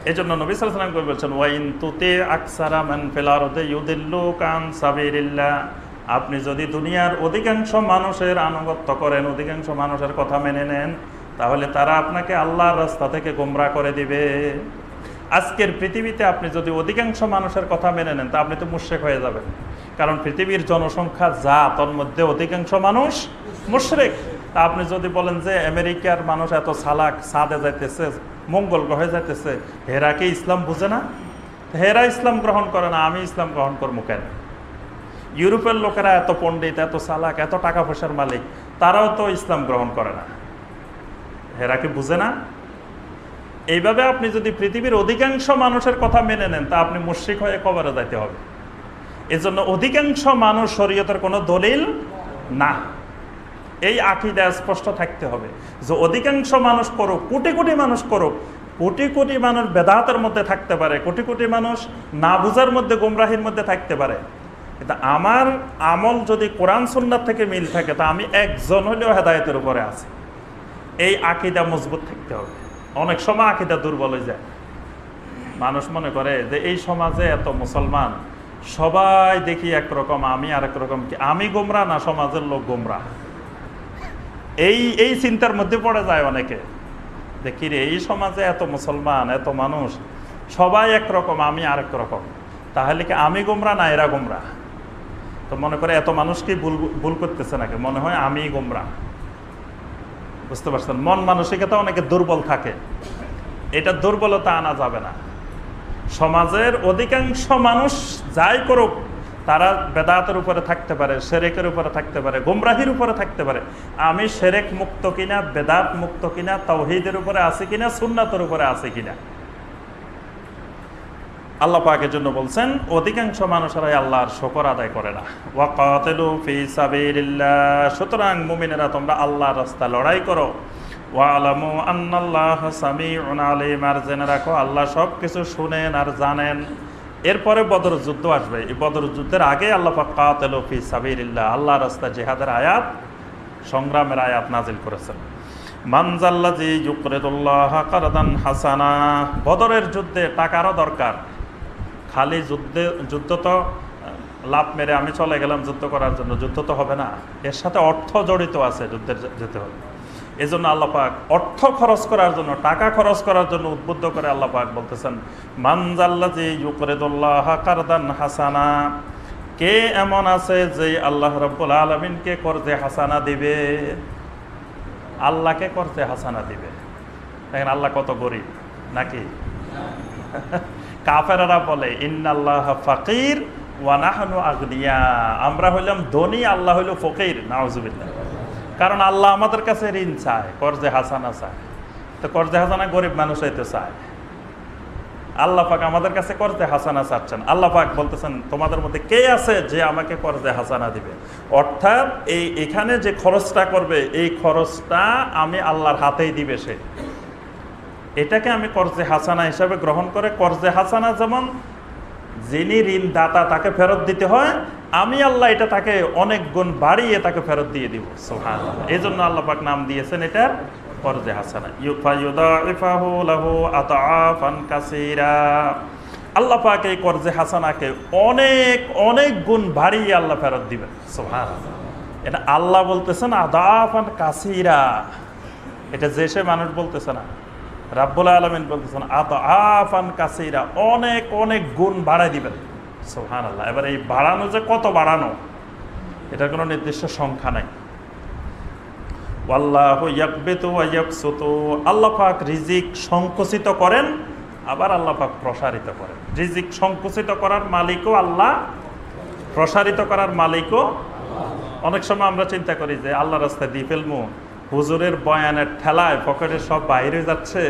A: এই জন্য নবী সাল্লাল্লাহু আলাইহি ওয়াসাল্লাম বলছেন, ওয়াইন তুতি আকসারা মান ফিল আরদি ইউদিল্লুকা আন সাবিলিল্লাহ, আপনি যদি দুনিয়ার অধিকাংশ মানুষের আনুগত্য করেন, অধিকাংশ মানুষের কথা মেনে নেন, তাহলে তারা আপনাকে আল্লাহর রাস্তা থেকে গোমরাহ করে দিবে। আজকের পৃথিবীতে আপনি যদি অধিকাংশ মানুষের কথা মেনে নেন, তা আপনি তো মুশরিক হয়ে যাবেন। কারণ পৃথিবীর জনসংখ্যা যা, তার মধ্যে অধিকাংশ মানুষ মুশরিক। তা আপনি যদি বলেন যে আমেরিকার মানুষ এত চালাক, চাঁদে যাইতেছে, মঙ্গল গ্রহে যাইতেছে, হেরা কি ইসলাম বুঝে না? হেরা ইসলাম গ্রহণ করে না, আমি ইসলাম গ্রহণ করবো কেন? ইউরোপের লোকেরা এত পণ্ডিত, এত চালাক, এত টাকা পয়সার মালিক, তারাও তো ইসলাম গ্রহণ করে না, হেরা কি বুঝে না? এইভাবে আপনি যদি পৃথিবীর অধিকাংশ মানুষের কথা মেনে নেন, তা আপনি মুশরিক হয়ে কবরে যাইতে হবে। এজন্য অধিকাংশ মানুষ শরীয়তের কোনো দলিল না, এই আকীদা স্পষ্ট থাকতে হবে যে অধিকাংশ মানুষ করুক, কোটি কোটি মানুষ করুক, কোটি কোটি মানুষ বেদাতের মধ্যে থাকতে পারে, কোটি কোটি মানুষ না বুঝার মধ্যে, গুমরাহির মধ্যে থাকতে পারে, কিন্তু আমার আমল যদি কোরআন সুন্নাত থেকে মিল থাকে, তা আমি একজন হলেও হেদায়েতের উপরে আছি। এই আকীদা মজবুত থাকতে হবে। অনেক সময় আকীদা দুর্বল হয়ে যায়। মানুষ মনে করে যে এই সমাজে এত মুসলমান, সবাই দেখি একরকম, আমি আরেক রকম, কি আমি গোমরা না সমাজের লোক গোমরা? এই চিন্তার মধ্যে পড়ে যায় অনেকে, দেখি রে এই সমাজে এত মুসলমান, এত মানুষ, সবাই একরকম, আমি আরেক রকম, তাহলে কি আমি গোমরা না এরা গোমরা? তো মনে করে এত মানুষ কি ভুল করতেছে নাকি, মনে হয় আমি গোমরা। বুঝতে পারছেন? মন মানসিকতা অনেকে দুর্বল থাকে, এটা দুর্বলতা আনা যাবে না। সমাজের অধিকাংশ মানুষ যাই করুক, তারা বেদাতের উপরে থাকতে পারে, শিরকের উপরে থাকতে পারে, গুমরাহির উপরে থাকতে পারে। আমি শিরক মুক্ত কিনা, বেদাত মুক্ত কিনা, তাওহীদের উপরে আছে কিনা, সুন্নাতের উপরে আছে কিনা। আল্লাহ পাকের জন্য বলছেন অধিকাংশ মানুষেরাই আল্লাহর শুকর আদায় করে না। ওয়াকাতিলু ফি সাবিলিল্লাহ, সুতরাং মুমিনেরা তোমরা আল্লাহর রাস্তায় লড়াই করো। ওয়ালামু আন্নাল্লাহ সামিউন আলিম, আর জেনে রাখো আল্লাহ সব কিছু শুনেন আর জানেন। এরপরে বদর যুদ্ধ আসবে। এই বদর যুদ্ধের আগে আল্লাহ পাক কাতিলু ফি সাবিলিল্লাহ, আল্লাহর রাস্তায় জিহাদের আয়াত, সংগ্রামের আয়াত নাজিল করেছেন। মানজাল্লাযী ইউকরিদুল্লাহ কারদান হাসানা, বদরের যুদ্ধে টাকারও দরকার। খালি যুদ্ধ তো লাভ মেরে আমি চলে গেলাম যুদ্ধ করার জন্য, যুদ্ধ তো হবে না, এর সাথে অর্থ জড়িত আছে, যুদ্ধে যেতে হবে। এই জন্য আল্লাহ পাক অর্থ খরচ করার জন্য, টাকা খরচ করার জন্য উদ্বুদ্ধ করে আল্লাহ পাক বলতেছেন মানজাল্লাযী ইউকরিদুল্লাহ কারদান হাসানা, কে এমন আছে যে আল্লাহ রাব্বুল আলামিনকে কর্জে হাসানা দিবে, আল্লাহকে কর্জে হাসানা দিবে। দেখেন আল্লাহ কত গরিব নাকি? কাফেররা বলে ইন্নাল্লাহ ফাকির ওয়া নাহনু আগনিয়া, আমরা হইলাম ধনী, আল্লাহ হইল ফকির। নাউজুবিল্লাহ। কারণ আল্লাহ আমাদের কাছে ঋণ চায়, কর্জে হাসানা চায়। তো কর্জে হাসানা গরিব মানুষ হইতে চায়, আল্লাহ পাক আমাদের কাছে কর্জে হাসানা চাচ্ছেন। আল্লাহ পাক বলতেছেন তোমাদের মধ্যে কে আছে যে আমাকে কর্জে হাসানা দিবে, অর্থাৎ এখানে যে খরচটা করবে, এই খরচটা আমি আল্লাহর হাতেই দিবে সে। এটাকে আমি কর্জে হাসানা হিসাবে গ্রহণ করে, কর্জে হাসানা যেমন যিনি ঋণদাতা তাকে ফেরত দিতে হয়, আমি আল্লাহ এটা তাকে অনেক গুণ বাড়িয়ে তাকে ফেরত দিয়ে দিব। সুবহানাল্লাহ। এই জন্য আল্লাহ পাক নাম দিয়েছেন এটার কর্জে হাসানা। ইউদাইফাহু লাহু আতআফান কাসীরা, আল্লাহ পাক এই কর্জে হাসানাকে অনেক অনেক গুণ বাড়িয়ে আল্লাহ ফেরত দিবেন। সুবহানাল্লাহ। এটা আল্লাহ বলতেছেন আদাফান কাসীরা, এটা যে সে মানুষ বলতেছে না, রাব্বুল আলামিন বলতেছেন আদাফান কাসীরা, অনেক অনেক গুণ বাড়াই দিবেন। সুবহানাল্লাহ। এবার এই বাড়ানো যে কত বাড়ানো, এটার কোনো নির্দিষ্ট সংখ্যা নাই। ওয়াল্লাহু ইয়াকবিতু ওয়া ইয়াবসুতু, আল্লাহ পাক রিজিক সংকুচিত করেন, আবার আল্লাহ পাক প্রসারিত করেন। রিজিক সংকুচিত করার মালিকও আল্লাহ, প্রসারিত করার মালিকও। অনেক সময় আমরা চিন্তা করি যে আল্লাহ রাস্তায় দিয়ে ফেলবো, হুজুরের বয়ানের ঠেলায় পকেটে সব বাইরে যাচ্ছে,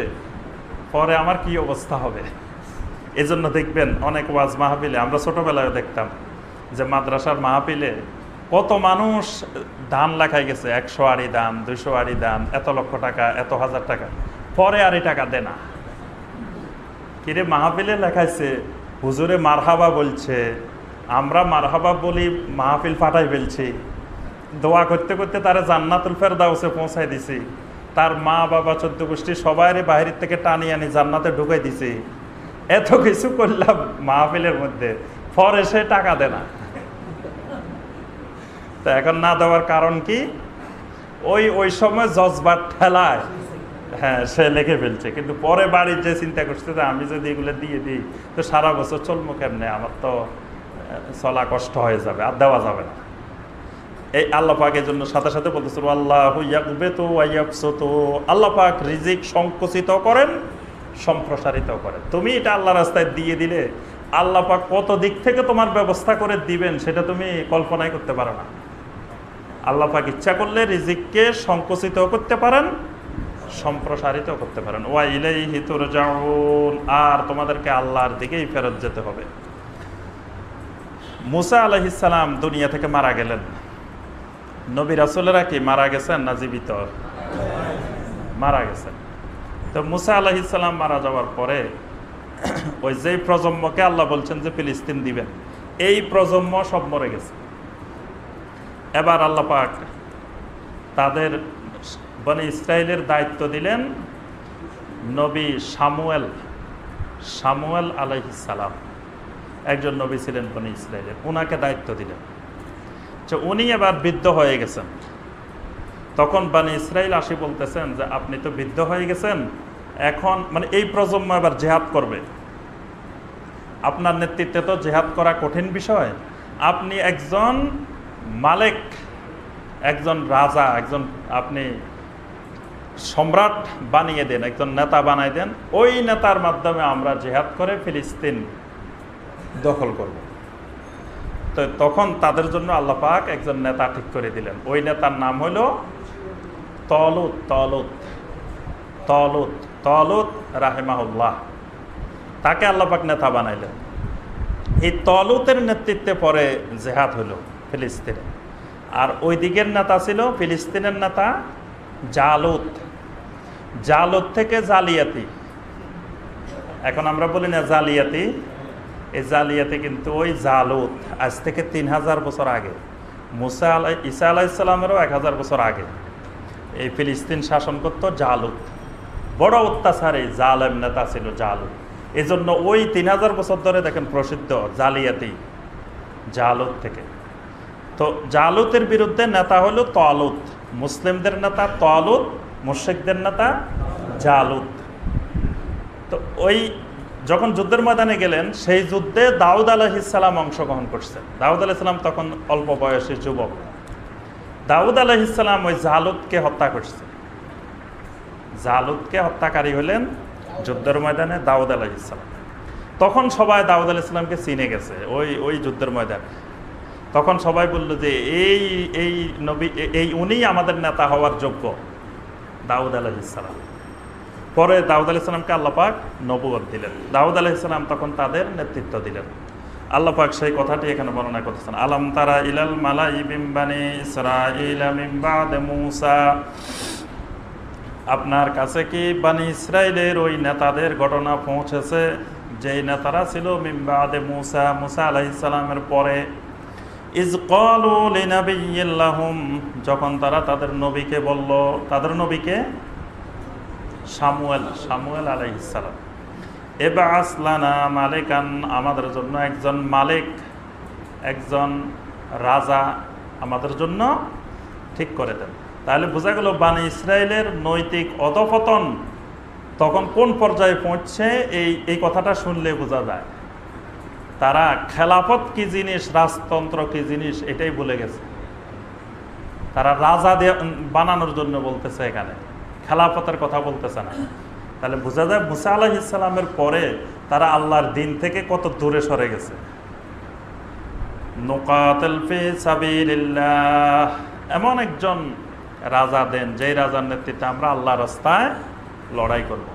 A: পরে আমার কি অবস্থা হবে। এজন্য দেখবেন অনেক ওয়াজ মাহফিলে, আমরা ছোটবেলায় দেখতাম যে মাদ্রাসার মাহফিলে কত মানুষ দান লেখাই গেছে, 100 আড়ি দান, 200 আড়ি দান, এত লক্ষ টাকা, এত হাজার টাকা, পরে আর এই টাকা দেয় না। কিরে মাহফিলে লেখাইছে, হুজুরে মারহাবা বলছে, আমরা মারহাবা বলি মাহফিল ফাটাই ফেলছি, দোয়া করতে করতে তারা জান্নাতুল ফেরদাউসে পৌঁছাই দিছি, তার মা বাবা 14 গোষ্ঠী সবাই বাইরের থেকে টানি আনি জান্নাতে ঢুকাই দিছি, এত কিছু করলাম মাহফিলের মধ্যে, পরে সে টাকা দেয় না। তা এখন না দেওয়ার কারণ কি? ওই সময় জজবার ঠেলায় হ্যাঁ সে লিখে ফেলছে, কিন্তু পরে বাড়ির যে চিন্তা করছে যে আমি যদি এগুলো দিয়ে দিই তো সারা বছর চলবো কেমনে, আমার তো চলা কষ্ট হয়ে যাবে, আর দেওয়া যাবে না। এই আল্লাহ পাক এর জন্য সাথে সাথে বলতেছিল আল্লাহু ইয়াকবিতু ওয়া ইয়াবসুতু, আল্লাহ পাক রিজিক সংকুচিত করেন সম্প্রসারিত করেন। তুমি এটা আল্লাহ রাস্তায় দিয়ে দিলে আল্লাহ পাক কত দিক থেকে তোমার ব্যবস্থা করে দিবেন সেটা তুমি কল্পনাই করতে পারো না। আল্লাহ পাক ইচ্ছা করলে রিজিককে সংকুচিত করতে পারেন, সম্প্রসারিত করতে পারেন। ওয়া ইলাইহি তুরজাউন, আর তোমাদেরকে আল্লাহর দিকেই ফেরত যেতে হবে। মুসা আলাইহিস সালাম দুনিয়া থেকে মারা গেলেন। নবী রাসূলেরা কি মারা গেছেন না জীবিত? মারা গেছেন। তো মুসা আলাইহিস সালাম মারা যাওয়ার পরে ওই যে প্রজন্মকে আল্লাহ বলছেন যে ফিলিস্তিন দিবেন, এই প্রজন্ম সব মরে গেছে। এবার আল্লাহ পাক তাদের বনি ইসরায়েলের দায়িত্ব দিলেন নবী সামুয়েল আলাইহিস সালাম, একজন নবী ছিলেন বনি ইসরায়েলের, উনাকে দায়িত্ব দিলেন। যে উনি এবার বৃদ্ধ হয়ে গেছেন। তখন বনি ইসরায়েল আসি বলতেছেন যে আপনি তো বৃদ্ধ হয়ে গেছেন, এখন মানে এই প্রজন্ম এবার জেহাদ করবে, আপনার নেতৃত্বে তো জেহাদ করা কঠিন বিষয়, আপনি একজন মালিক, একজন রাজা, একজন আপনি সম্রাট বানিয়ে দেন, একজন নেতা বানাই দেন, ওই নেতার মাধ্যমে আমরা জেহাদ করে ফিলিস্তিন দখল করব। তো তখন তাদের জন্য আল্লাহ পাক একজন নেতা ঠিক করে দিলেন। ওই নেতার নাম হলো তলুত রাহিমাহুল্লাহ। তাকে আল্লাহ পাক নেতা বানাইলেন। এই তলুতের নেতৃত্বে পরে জেহাদ হলো ফিলিস্তিনে। আর ওই দিকের নেতা ছিল ফিলিস্তিনের নেতা জালুত থেকে জালিয়াতি। এখন আমরা বলি না জালিয়াতি, এই জালিয়াতি কিন্তু ওই জালুত আজ থেকে 3000 বছর আগে, ঈসা আলাইহিসসালামেরও 1000 বছর আগে এই ফিলিস্তিন শাসন করত জালুত। বড় অত্যাচারী জালেম নেতা ছিল জালুত। এই জন্য ওই 3000 বছর ধরে দেখেন প্রসিদ্ধ জালিয়াতি জালুত থেকে। তো জালুতের বিরুদ্ধে নেতা হলো তালুত, মুসলিমদের নেতা তালুত, মুশরিকদের নেতা জালুত। তো ওই যখন যুদ্ধের ময়দানে গেলেন, সেই যুদ্ধে দাউদ আলাইহিস সালাম অংশগ্রহণ করছেন। দাউদ আলাইহিস সালাম তখন অল্প বয়সী যুবক। দাউদ আলাইহিস সালাম ওই জালুতকে হত্যা করছে। জালুতকে হত্যাকারী হলেন যুদ্ধের ময়দানে দাউদ আলাইহিস সালাম। তখন সবাই দাউদ আলাইহিস সালামকে চিনে গেছে ওই যুদ্ধের ময়দানে। তখন সবাই বলল যে এই নবী, উনিই আমাদের নেতা হওয়ার যোগ্য, দাউদ আলাইহিস সালাম। পরে দাউদ আলাইহিস সালামকে আল্লাহ পাক নবুয়ত দিলেন। দাউদ আলাইহিস সালাম তখন তাদের নেতৃত্ব দিলেন। আল্লাহ পাক সেই কথাটি এখানে বর্ণনা করতেছেন। আলাম তারা ইলাল মালাই মিন বানি ইসরাঈল মিন বাদে মূসা, আপনার কাছে কি বানি ইসরাইলের ওই নেতাদের ঘটনা পৌঁছেছে যেই নেতারা ছিল মিন বাদে মূসা, মূসা আলাইহিস সালামের পরে। ইজ ক্বালু লিনাবিয়্যিন লাহুম, যখন তারা তাদের নবীকে বলল, তাদের নবীকে সামুয়েল আলাইহিস সালাম, ইবআস লানা মালিকান, আমাদের জন্য একজন মালিক, একজন রাজা আমাদের জন্য ঠিক করে দেন। তাহলে বোঝা গেল বানি ইসরায়েলের নৈতিক অধঃপতন তখন কোন পর্যায়ে পৌঁছছে, এই কথাটা শুনলে বোঝা যায়। তারা খেলাফত কি জিনিস, রাজতন্ত্র কি জিনিস এটাই ভুলে গেছে। তারা রাজা বানানোর জন্য বলতেছে, এখানে খেলাফতের কথা বলতেছে না। তাহলে বোঝা যায় মুসা আলাইহিস সালামের পরে তারা আল্লাহর দিন থেকে কত দূরে সরে গেছে। নুকাতিল ফি সাবিলিল্লাহ, এমন একজন রাজা দেন যেই রাজার নেতৃত্বে আমরা আল্লাহর রাস্তায় লড়াই করব।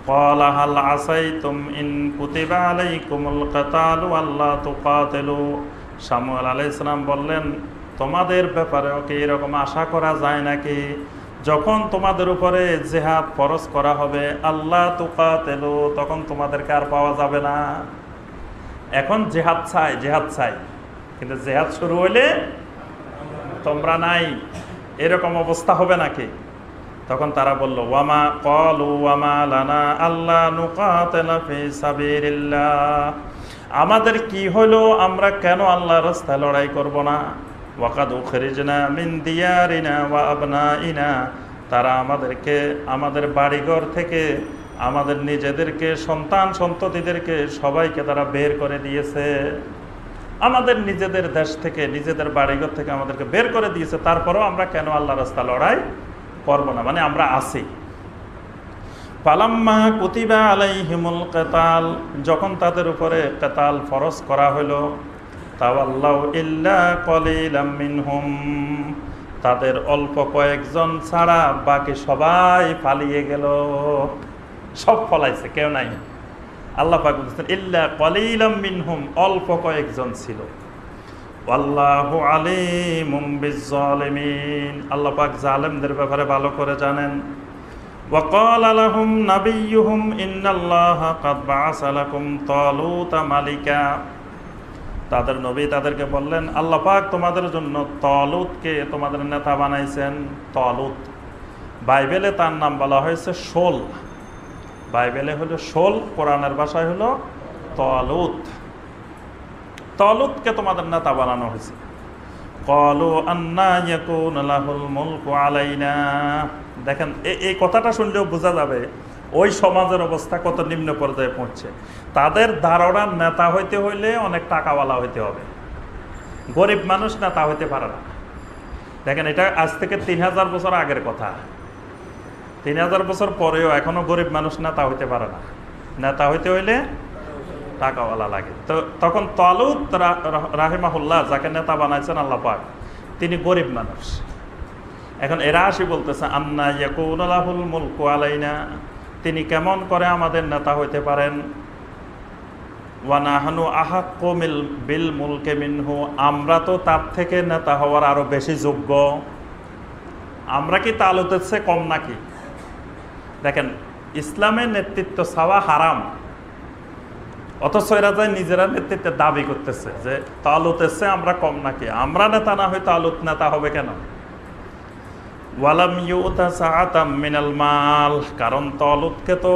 A: ক্বালা হাল আসাইতুম ইন কুতিবা আলাইকুমুল কিতালু আল্লা তুকাতিলু, সামুয়েল আলাইহিস সালাম বললেন তোমাদের ব্যাপারেও কি এরকম আশা করা যায় নাকি, যখন তোমাদের উপরে জিহাদ ফরজ করা হবে আল্লাহ তুকাতিলু, তখন তোমাদেরকে আর পাওয়া যাবে না। এখন জিহাদ চাই, কিন্তু জিহাদ শুরু হইলে তোমরা নাই, এরকম অবস্থা হবে নাকি? তখন তারা বলল ওয়ামা লানা আল্লাহ নুকাতিলা ফি সাবিলিল্লাহ, আমাদের কি হলো, আমরা কেন আল্লাহর রাস্তায় লড়াই করব না? ওয়াকাদ উখরিজনা মিন দিয়ারিনা ওয়া আবনাইনা, তারা আমাদেরকে আমাদের বাড়িঘর থেকে, আমাদের নিজেদেরকে, সন্তান সন্ততিদেরকে সবাইকে তারা বের করে দিয়েছে। আমাদের নিজেদের দেশ থেকে, নিজেদের বাড়িঘর থেকে আমাদেরকে বের করে দিয়েছে, তারপরেও আমরা কেন আল্লাহর রাস্তায় লড়াই করব না? মানে আমরা আছি। ফালাম্মা কুতিবা আলাইহিমুল কিতাল, যখন তাদের উপরে কিতাল ফরজ করা হলো, তাওয়াল্লাউ ইল্লা কলিলাম মিনহুম, তাদের অল্প কয়েকজন ছাড়া বাকি সবাই পালিয়ে গেল। সব পলাইছে, কেউ নাই। আল্লাহ পাক বলেছেন ইল্লা কলিলাম মিনহুম, অল্প কয়েকজন ছিল। আল্লাহু আলিমুম বিজ্জালিমিন, আল্লাহ পাক জালেমদের ব্যাপারে ভালো করে জানেন। وقال لهم نبيهم إن الله قد بعث لكم طالوت ملكا, তাদের নবী তাদেরকে বললেন আল্লাহ পাক তোমাদের জন্য তালুতকে তোমাদের নেতা বানাইছেন। তালুত বাইবেলে তার নাম বলা হয়েছে শোল, বাইবেলে হলো শোল, কোরআনের ভাষায় হলো তালুত। তালুতকে তোমাদের নেতা বানানো হয়েছে। ক্বালু আন্না ইয়াকুনু লাহুল মুলকু আলাইনা, দেখেন এই কথাটা শুনলেও বোঝা যাবে ওই সমাজের অবস্থা কত নিম্ন পর্যায়ে পৌঁছছে। তাদের ধারণার নেতা হইতে হইলে অনেক টাকাওয়ালা হইতে হবে, গরিব মানুষ নেতা হইতে পারে না। দেখেন এটা আজ থেকে 3000 বছর আগের কথা, 3000 বছর পরেও এখনো গরিব মানুষ নেতা হইতে পারে না। নেতা হইতে হইলে টাকাওয়ালা লাগে। তো তখন তালুত রাহিমাহুল্লাহ যাকে নেতা বানাইছেন আল্লাহ পাক, তিনি গরিব মানুষ। এখন এরা আসি বলতেছে আন্না ইয়াকুনু লাহুল মুলকু আলাইনা, তিনি কেমন করে আমাদের নেতা হইতে পারেন। ওয়া নাহনু আহাক্কু বিল মুলকি মিনহু, আমরা তো তার থেকে নেতা হওয়ার আরো বেশি যোগ্য। আমরা কি তালুতের চেয়ে কম নাকি? দেখেন ইসলামের নেতৃত্ব চাওয়া হারাম, অথচ এরা যায় নিজেরা নেতৃত্বের দাবি করতেছে যে তালুতের চেয়ে আমরা কম নাকি, আমরা নেতা না হই তালুত নেতা হবে কেন? ওয়ালাম ইউতা সাআতাম মিনাল মাল, কারণ তালুতকে তো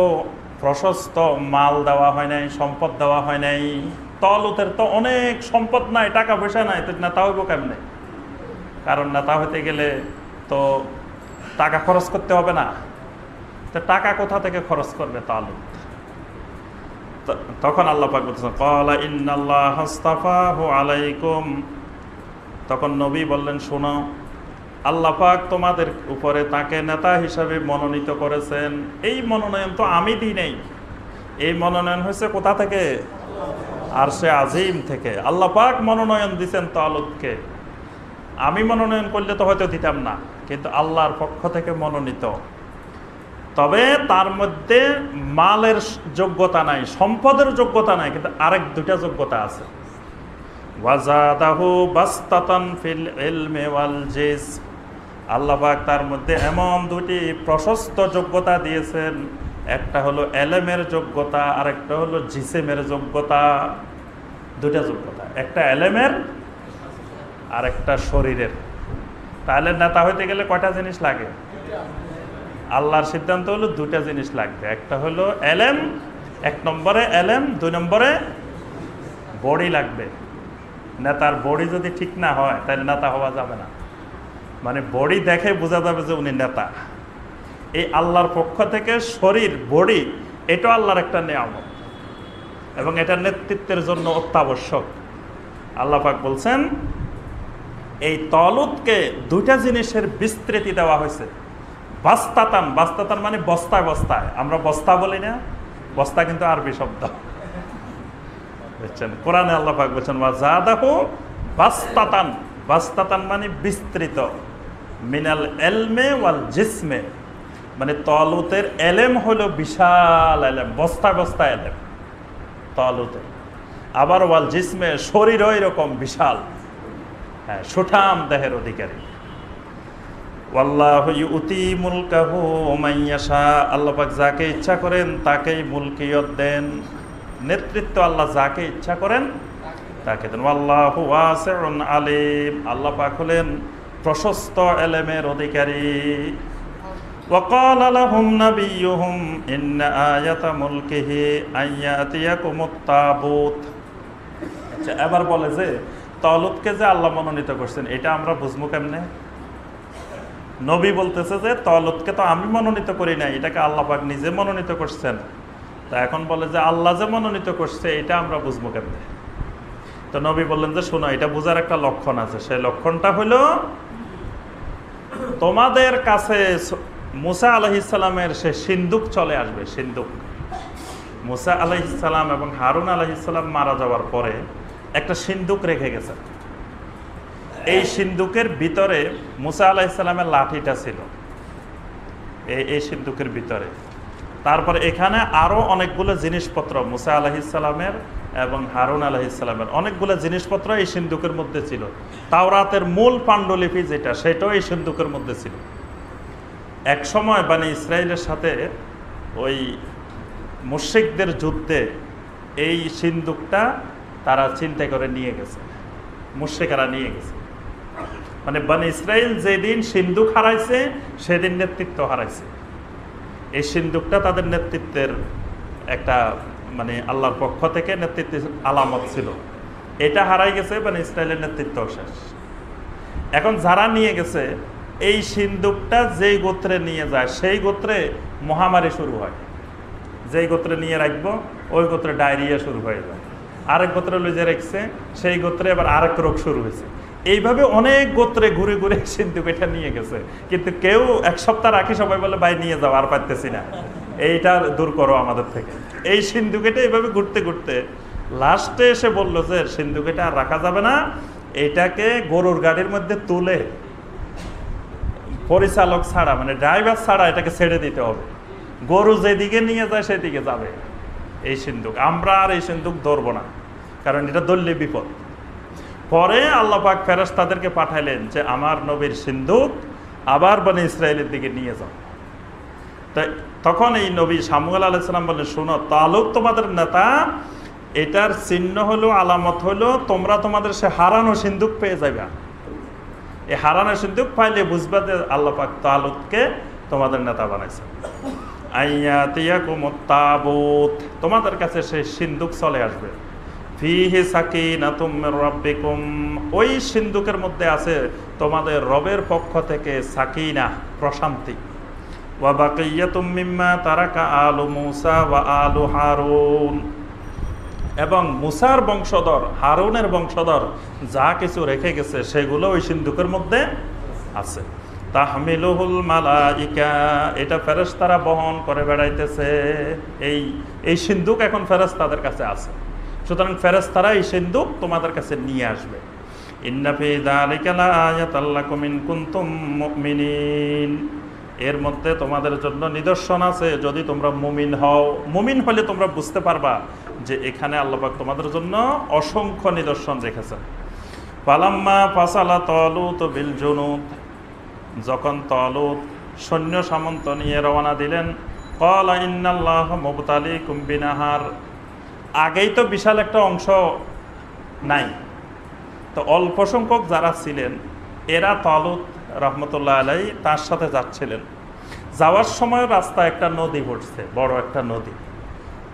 A: প্রশস্ত মাল দেওয়া হয় নাই, সম্পদ দেওয়া হয় নাই। তালুতের তো অনেক সম্পদ নাই, টাকা পয়সা নাই, তো নেতা হইব কেমনে? কারণ নেতা হইতে গেলে তো টাকা খরচ করতে হবে না, তো টাকা কোথা থেকে খরচ করবে তালুত? তখন আল্লাহ পাক বলতেছেন ক্বালা ইন্নাল্লাহা আস্তাফাহু আলাইকুম, তখন নবী বললেন শোনো, আল্লাহ পাক তোমাদের উপরে তাকে নেতা হিসাবে মনোনীত করেছেন। এই মনোনয়ন তো আমি দিই নাই, এই মনোনয়ন হয়েছে কোথা থেকে? আরশে আজিম থেকে। আল্লাহ পাক মনোনয়ন দিয়েছেন তালুতকে। আমি মনোনয়ন করলে তো হয়তো দিতাম না, কিন্তু আল্লাহর পক্ষ থেকে মনোনীত। তবে তার মধ্যে মালের যোগ্যতা নাই, সম্পদের যোগ্যতা নাই, কিন্তু আরেক দুটা যোগ্যতা আছে। ওয়াজাদাহু বাসতাতান ফিল ইলমি ওয়াল জিসম, আল্লাহ পাক তার মধ্যে এমন দুটি প্রশস্ত যোগ্যতা দিয়েছেন, একটা হলো এলেমের যোগ্যতা, আর একটা হলো জিসেমের যোগ্যতা। দুটা যোগ্যতা, একটা এলেমের আর একটা শরীরের। তাহলে নেতা হইতে গেলে কয়টা জিনিস লাগে? আল্লাহর সিদ্ধান্ত হলো দুটা জিনিস লাগবে, একটা হলো এলেম, 1 নম্বরে এলেম, 2 নম্বরে বডি লাগবে। নেতার বডি যদি ঠিক না হয় তাহলে নেতা হওয়া যাবে না। মানে বডি দেখে বোঝা যাবে যে উনি নেতা। এই আল্লাহর পক্ষ থেকে শরীর, বডি, এটা আল্লাহর একটা নিয়ামত এবং এটা নেতৃত্বের জন্য অত্যাবশ্যক। আল্লাহ পাক বলছেন এই তালুতকে দুইটা জিনিসের বিস্তৃতি দেওয়া হয়েছে। বাস্তাতান, বাস্তাতান মানে বস্তায় বস্তায়, আমরা বস্তা বলি না, বস্তা কিন্তু আরবি শব্দ, বুঝছেন? কোরআনে আল্লাহ পাক বলছেন ওয়াজাদাহু বাস্তাতান, বাস্তাতান মানে বিস্তৃত, মিনাল এলমে ওয়াল জিসমে, মানে তালুতের এলেম হলো বিশাল এলেম, বস্তায় বস্তায় এলেম তালুতে। আবার ওয়াল জিসমে, শরীরও এরকম বিশাল, হ্যাঁ, সুঠাম দেহের অধিকারী। ওয়াল্লাহু ইউতি মুলকাহু মান ইয়াশা, আল্লাহ পাক যাকে ইচ্ছা করেন তাকেই মুলকিয়ত দেন, নেতৃত্ব আল্লাহ যাকে ইচ্ছা করেন তাকে দেন। ওয়াল্লাহু ওয়াসিউন আলিম, আল্লাহ পাক হলেন প্রশস্ত এলেমের অধিকারী। ওয়াকালা লাহুম নাবিয়্যুহুম ইন্না আয়াতা মুলকিহি আন ইয়াতিয়াকুমুত তাবুত। আচ্ছা, এবার বলে যে তালুতকে যে আল্লাহ মনোনীত করছেন এটা আমরা বুঝবো কেমনে? নবী বলতেছে যে তালুতকে তো আমি মনোনীত করি নাই, এটাকে আল্লাহ পাক নিজে মনোনীত করছেন। তা এখন বলে যে আল্লাহ যে মনোনীত করছে এটা আমরা বুঝবো কেমনে? তো নবী বললেন যে শোনো, এটা বোঝার একটা লক্ষণ আছে। সেই লক্ষণটা হলো তোমাদের কাছে মুসা আলাইহিস সালামের সে সিন্দুক চলে আসবে। সিন্দুক, মুসা আলাইহিস সালাম এবং হারুন আলাইহিস সালাম মারা যাওয়ার পরে একটা সিন্দুক রেখে গেছে। এই সিন্দুকের ভিতরে মুসা আলাইহিস সালামের লাঠিটা ছিল, এই সিন্দুকের ভিতরে। তারপর এখানে আরো অনেকগুলো জিনিসপত্র মুসা আলাইহিস সালামের এবং হারুন আলাইহিস সালামের অনেকগুলো জিনিসপত্র এই সিন্দুকের মধ্যে ছিল। তাওরাতের মূল পাণ্ডুলিপি যেটা, সেটাও এই সিন্দুকের মধ্যে ছিল। এক সময় বনী ইসরাইলের সাথে ওই মুশরিকদের যুদ্ধে এই সিন্দুকটা তারা চিন্তা করে নিয়ে গেছে, মুশরিকরা নিয়ে গেছে। মানে বনী ইসরাইল যেদিন সিন্দুক হারাইছে সেদিন নেতৃত্ব হারাইছে। এই সিন্দুকটা তাদের নেতৃত্বের একটা মানে আল্লাহর পক্ষ থেকে নেতৃত্বের আলামত ছিল। এটা হারাই গেছে, মানে ইসরায়েলের নেতৃত্ব শেষ। এখন যারা নিয়ে গেছে এই সিন্দুকটা যেই গোত্রে নিয়ে যায় সেই গোত্রে মহামারী শুরু হয়। যেই গোত্রে নিয়ে রাখবো ওই গোত্রে ডায়রিয়া শুরু হয়ে যায়। আরেক গোত্রে লুজে রেখেছে সেই গোত্রে আবার আরেক রোগ শুরু হয়েছে। এইভাবে অনেক গোত্রে ঘুরে ঘুরে সিন্দুক এটা নিয়ে গেছে, কিন্তু কেউ এক সপ্তাহ রাখি সবাই বলে ভাই নিয়ে যাও, আর পারতেছি না, এইটা দূর করো আমাদের থেকে। এই সিন্দুক এটা এইভাবে ঘুরতে ঘুরতে লাস্টে এসে বললো যে সিন্দুক এটা আর রাখা যাবে না, এটাকে গরুর গাড়ির মধ্যে তুলে পরিচালক ছাড়া মানে ড্রাইভার ছাড়া এটাকে ছেড়ে দিতে হবে। গরু যেদিকে নিয়ে যায় সেদিকে যাবে এই সিন্দুক, আমরা আর এই সিন্দুক ধরবো না, কারণ এটা ধরলে বিপদ। পরে আল্লাহ পাক ফেরেশতাদেরকে পাঠাইলেন যে আমার নবীর সিন্দুক আবার বনী ইসরায়েলের দিকে নিয়ে যাও। তাই তখন এই নবী শামুয়েল আলাইহিস সালাম বললেন, শোনো, তালুত তোমাদের নেতা, এটার চিহ্ন হলো, আলামত হলো তোমরা তোমাদের সে হারানো সিন্দুক পেয়ে যাবে। এই হারানো সিন্দুক পাইলে বুঝবা যে আল্লাহ পাক তালুতকে তোমাদের নেতা বানাইছে। আইয়াতিয়াকুমুত তাবুত, তোমাদের কাছে সেই সিন্দুক চলে আসবে। ফিহি সাকিনাতুম মির রাব্বিকুম, ওই সিন্দুকের মধ্যে আছে তোমাদের রবের পক্ষ থেকে সাকিনা, প্রশান্তি। ওয়া বাকিয়াতুম মিম্মা তারাকা আলু মুসা ওয়া আলু হারুন, এবং মুসার বংশধর হারুনের বংশধর যা কিছু রেখে গেছে সেগুলো ওই সিন্দুকের মধ্যে আছে। তাহমিলুহুল মালাইকা, এটা ফেরেশতারা বহন করে বেড়াইতেছে। এই সিন্দুক এখন ফেরেশতাদের কাছে আছে, সুতরাং ফেরেশতারা এই সিন্দুক তোমাদের কাছে নিয়ে আসবে। ইন্না ফি যালিকা লাআয়াতাল লাকুম ইন কুনতুম মুমিনিন, এর মধ্যে তোমাদের জন্য নিদর্শন আছে যদি তোমরা মুমিন হও। মুমিন হলে তোমরা বুঝতে পারবা যে এখানে আল্লাহ পাক তোমাদের জন্য অসংখ্য নিদর্শন রেখেছেন। ফালাম্মা ফাসালা তালুত বিল জুনুদ, যখন তালুত সৈন্য সামন্ত নিয়ে রওনা দিলেন, ক্বালা ইন্নাল্লাহা মুবতালিকুম বিনাহার, আগেই তো বিশাল একটা অংশ নাই, তো অল্প সংখ্যক যারা ছিলেন এরা তালুত রহমতুল্লাহ আলাই তার সাথে যাচ্ছিলেন। যাওয়ার সময় রাস্তায় একটা নদী পড়ছে, বড় একটা নদী।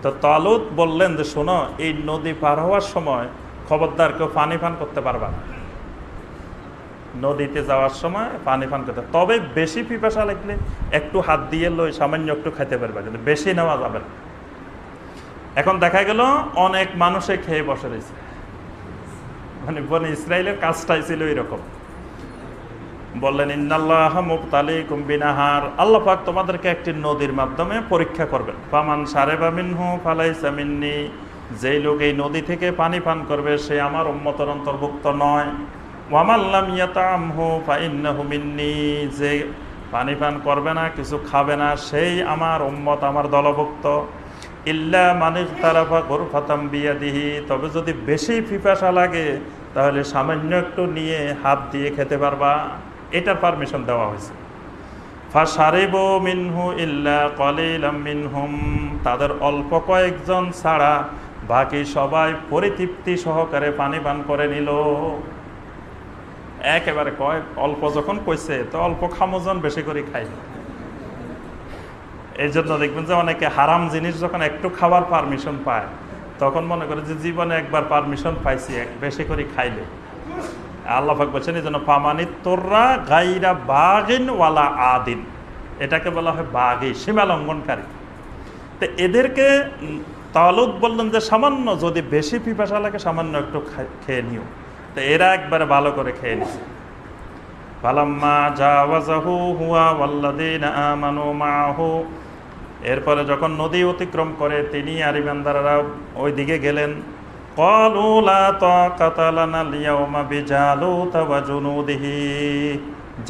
A: তো তালুত বললেন যে শোনো, এই নদী পার হওয়ার সময় খবরদার কেউ পানি পান করতে পারবা না, নদীতে যাওয়ার সময় পানি পান করতে, তবে বেশি পিপাসা লাগলে একটু হাত দিয়ে লই সামান্য একটু খেতে পারবা, কিন্তু বেশি নেওয়া যাবে না। এখন দেখা গেল অনেক মানুষে খেয়ে বসে রয়েছে, মানে বনী ইসরায়েলের কাজটাই ছিল এরকম। বললেন ইন্নাল্লাহা মুবতালিকুম বিনাহার, আল্লাহ পাক তোমাদেরকে একটি নদীর মাধ্যমে পরীক্ষা করবেন। ফামান শারিবা মিনহু ফালাইসা মিন্নি, যেই লোক এই নদী থেকে পানি পান করবে সে আমার উম্মতের অন্তর্ভুক্ত নয়। ওয়ামান লাম ইয়াতামহু ফাইন্নাহু মিন্নি, যে পানি পান করবে না, কিছু খাবে না, সেই আমার উম্মত, আমার দলভুক্ত। ইল্লা মান ইগতারাফা গুরফাতাম বিয়াদিহি, তবে যদি বেশি পিপাসা লাগে তাহলে সামান্য একটু নিয়ে হাত দিয়ে খেতে পারবা, এটার পারমিশন দেওয়া হয়েছে। ফাশারিবু মিনহু ইল্লা কালিলাম মিনহুম, তাদের অল্প কয়েকজন ছাড়া বাকি সবাই পরিতৃপ্তি সহকারে পানি পান করে নিল। একেবারে অল্প যখন কইছে তো অল্প খামোজন বেশি করে খাই। এই জন্য দেখবেন যে অনেকে হারাম জিনিস যখন একটু খাওয়ার পারমিশন পায় তখন মনে করে যে জীবনে একবার পারমিশন পাইছি, বেশি করে খাইলে। আল্লাহ পাক বলছেন এই জন্য ফামানিত তোররা গাইরা বাগিন ওয়ালা আদিন, এটাকে বলা হয় বাগি, সীমা লঙ্ঘনকারী। তো এদেরকে তালুত বললেন যে সামান্য যদি বেশি পিপাসা লাগে সামান্য একটু খেয়ে নিও। তো এরা একবারে ভালো করে খেয়ে নিছে। ফালাম্মা জাওয়াজাহু হুয়া ওয়াল্লাযীনা আমানু মাআহু, এরপরে যখন নদী অতিক্রম করে তিনি আর ইমানদাররা ওই দিকে গেলেন। ক্বালু লা তাকাতা লানাল ইয়াওমা বিজালুত ওয়া জুনুদিহি,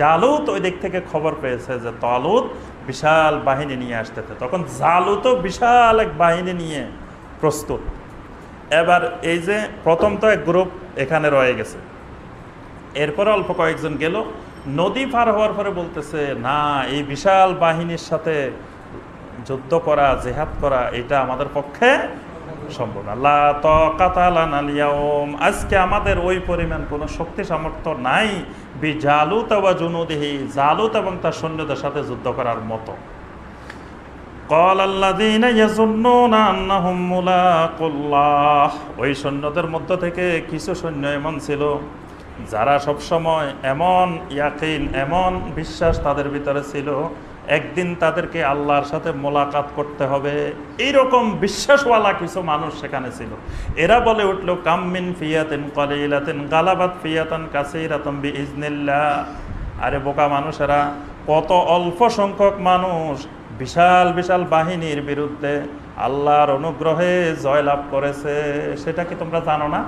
A: জালুত ওই দিক থেকে খবর পেয়েছে যে তালুত বিশাল বাহিনী নিয়ে আসতেছে। তখন জালুতও বিশাল এক বাহিনী নিয়ে প্রস্তুত। এবার এই যে প্রথম তো এক গ্রুপ এখানে রয়ে গেছে, এরপরে অল্প কয়েকজন গেল। নদী পার হওয়ার পরে বলতেছে না, এই বিশাল বাহিনীর সাথে যুদ্ধ করা, জেহাদ করা এটা আমাদের পক্ষে সম্ভব না। লা তাকাতা লানাল ইয়াওম, আজকে আমাদের ওই পরিমাণ কোনো শক্তি সামর্থ্য নাই বিজালুত ওয়া জুনুদিহি, জালুত এবং তার সৈন্যদের সাথে যুদ্ধ করার মতো। ক্বালাল্লাযীনা ইয়াযুন্নুনা আন্নাহুম মুলাকুল্লাহ, ওই সৈন্যদের মধ্য থেকে কিছু সৈন্য এমন ছিল যারা সবসময় এমন ইয়াকিন, এমন বিশ্বাস তাদের ভিতরে ছিল একদিন তাদেরকে আল্লাহর সাথে মোলাকাত করতে হবে, এইরকম বিশ্বাসওয়ালা কিছু মানুষ সেখানে ছিল। এরা বলে উঠল কাম মিন ফিয়াতিন কালিলাতিন গালাবাত ফিয়াতান কাসীরাতান বিইজনিল্লাহ। আরে বোকা মানুষেরা, কত অল্প সংখ্যক মানুষ বিশাল বিশাল বাহিনীর বিরুদ্ধে আল্লাহর অনুগ্রহে জয়লাভ করেছে, সেটা কি তোমরা জানো না?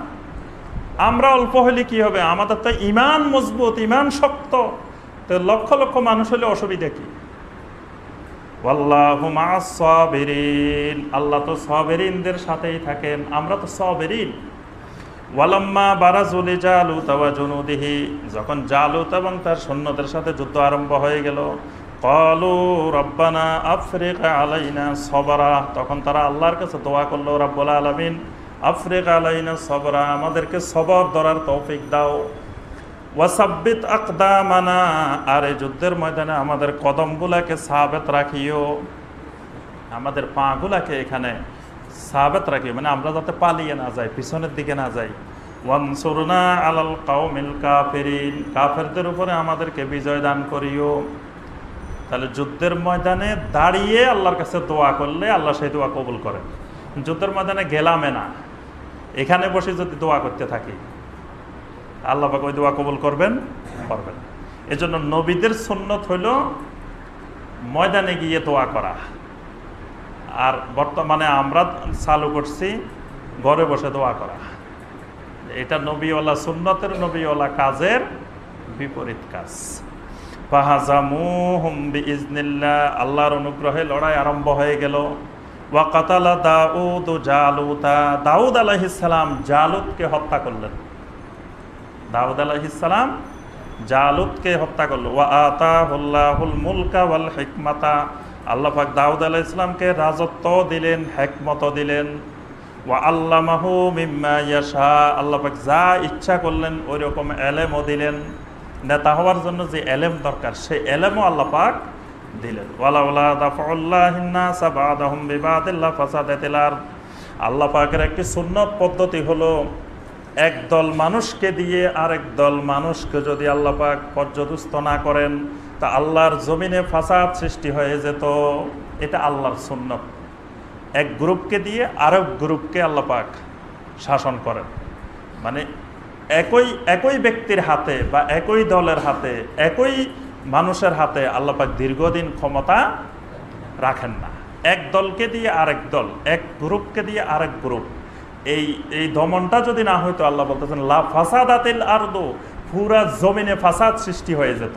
A: আমরা অল্প হলে কি হবে, আমাদের তো ঈমান মজবুত, ঈমান শক্ত, তো লক্ষ লক্ষ মানুষ হলে অসুবিধা কি? ওয়াল্লাহু মা'আস সাবিরিন, আল্লাহ তো সাবিরিনদের সাথেই থাকেন, আমরা তো সাবিরিন। ওয়ালাম্মা বারাজু লিজালুত ওয়া জুনুদিহি, যখন জালুত এবং তার সৈন্যদের সাথে যুদ্ধ আরম্ভ হয়ে গেল, ক্বালু রব্বানা আফরিগ আলাইনা সবরা, তখন তারা আল্লাহর কাছে দোয়া করলো, রব্বুল আলামিন আফরিগ আলাইনা সবরা, আমাদেরকে সবর ধরার তৌফিক দাও। ওয়াসাব্বিত আকদামানা, আর এই যুদ্ধের ময়দানে আমাদের কদমগুলাকে সাবেত রাখিও, আমাদের পাগুলাকে এখানে সাবেত রাখিও, মানে আমরা যাতে পালিয়ে না যাই, পিছনের দিকে না যাই। ওয়ানসুরনা আলাল কাওমিল কাফিরিন, কাফেরদের উপরে আমাদেরকে বিজয় দান করিও। তাহলে যুদ্ধের ময়দানে দাঁড়িয়ে আল্লাহর কাছে দোয়া করলে আল্লাহ সেই দোয়া কবুল করেন। যুদ্ধের ময়দানে গেলামে না, এখানে বসে যদি দোয়া করতে থাকি আল্লাহ পাক ওই দোয়া কবুল করবেন করবেন। এজন্য নবীদের সুন্নত হইল ময়দানে গিয়ে দোয়া করা, আর বর্তমানে আমরা চালু করছি ঘরে বসে দোয়া করা। এটা নবীওয়ালা সুন্নতের, নবীওয়ালা কাজের বিপরীত কাজ। ফাহাজামুহুম বিইজনিল্লাহ, আল্লাহর অনুগ্রহে লড়াই আরম্ভ হয়ে গেল। ওয়া কাতালা দাউদ জালুতা, দাউদ আলাইহিস সালাম জালুতকে হত্যা করলেন। দাউদ আলাইহিস সালাম জালুতকে হত্যা করলো। ওয়া আতাহুল্লাহুল মুলকা ওয়াল হিকমাতা, আল্লাহ পাক দাউদ আলাইহিস সালামকে রাজত্ব দিলেন, হিকমত দিলেন। ওয়া আল্লামাহু মিম্মা ইয়াশা, আল্লাহ পাক যা ইচ্ছা করলেন ওই রকম এলেমও দিলেন। নেতা হওয়ার জন্য যে এলেম দরকার সেই এলেমও আল্লাহ পাক দিলেন। ওয়ালাউলা দাফাউল্লাহিন নাস বা'দাহুম বিবাদিল্লাহ ফাসাদাতিল আরদ, আল্লাহ পাকের একটি সুন্নত পদ্ধতি হলো একদল মানুষকে দিয়ে আরেক দল মানুষকে যদি আল্লাহ পাক পর্যদুস্ত না করেন তা আল্লাহর জমিনে ফাসাদ সৃষ্টি হয়ে যেত। এটা আল্লাহর সুন্নত। এক গ্রুপকে দিয়ে আরেক গ্রুপকে আল্লাহ পাক শাসন করেন, মানে একই ব্যক্তির হাতে বা একই দলের হাতে, একই মানুষের হাতে আল্লাহ পাক দীর্ঘদিন ক্ষমতা রাখেন না। এক দলকে দিয়ে আরেক দল, এক গ্রুপকে দিয়ে আরেক গ্রুপ, এই দমনটা যদি না হইতো আল্লাহ বলতেছেন লা ফাসাদাতিল আরদু, পুরা জমিনে ফাসাদ সৃষ্টি হয়ে যেত।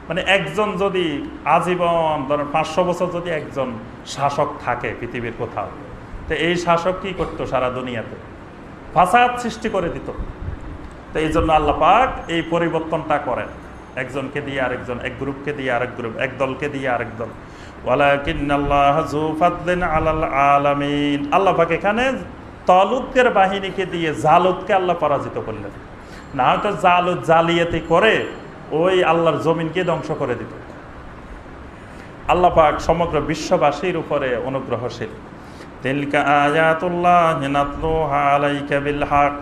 A: মানে একজন যদি আজীবন ধরেন 500 বছর যদি একজন শাসক থাকে পৃথিবীর কোথাও, তো এই শাসক কি করতো সারা দুনিয়াতে? ফাসাদ সৃষ্টি করে দিত। তো এই জন্য আল্লাহ পাক এই পরিবর্তনটা করেন, একজনকে দিয়ে আরেকজন, এক গ্রুপকে দিয়ে আরেক গ্রুপ, এক দলকে দিয়ে আরেক দল। ওয়ালাকিন্নাল্লাহা যু ফাদলিন আলাল আলামিন, আল্লাহ পাক এখানে তালুতের বাহিনীকে দিয়ে জালুতকে আল্লাহ পরাজিত করলেন। না হয়তো জালুত জালিয়াতি করে ওই আল্লাহর জমিনকে ধ্বংস করে দিত। আল্লাহ পাক সমগ্র বিশ্ববাসীর উপরে অনুগ্রহশীল। তিলকা আয়াতুল্লাহি নাতলুহা আলাইকা বিল হক,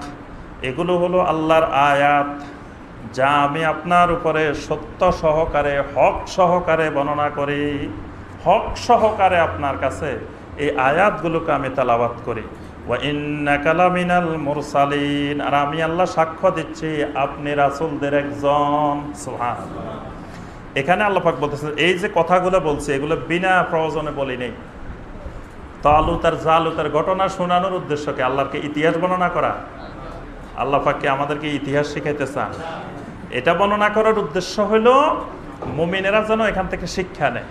A: এগুলো হলো আল্লাহর আয়াত, যা আমি আপনার উপরে সত্য সহকারে, হক সহকারে বর্ণনা করি। হক সহকারে আপনার কাছে এই আয়াতগুলোকে আমি তেলাওয়াত করি। ওয়া ইন্নাকা লামিনাল মুরসালিন, আর আমি আল্লাহ সাক্ষ্য দিচ্ছি আপনি রাসূলদের একজন। সুবহানাল্লাহ। এখানে আল্লাহ পাক বলতেছেন, এই যে কথাগুলো বলছে এগুলো বিনা প্রয়োজনে বলি নেই। তালুত আর জালুতের ঘটনা শোনানোর উদ্দেশ্যকে আল্লাহকে ইতিহাস বর্ণনা করা? আল্লাহ পাককে আমাদেরকে ইতিহাস শিখাইতে চান? এটা বর্ণনা করার উদ্দেশ্য হলো মুমিনেরা যেন এখান থেকে শিক্ষা নেয়,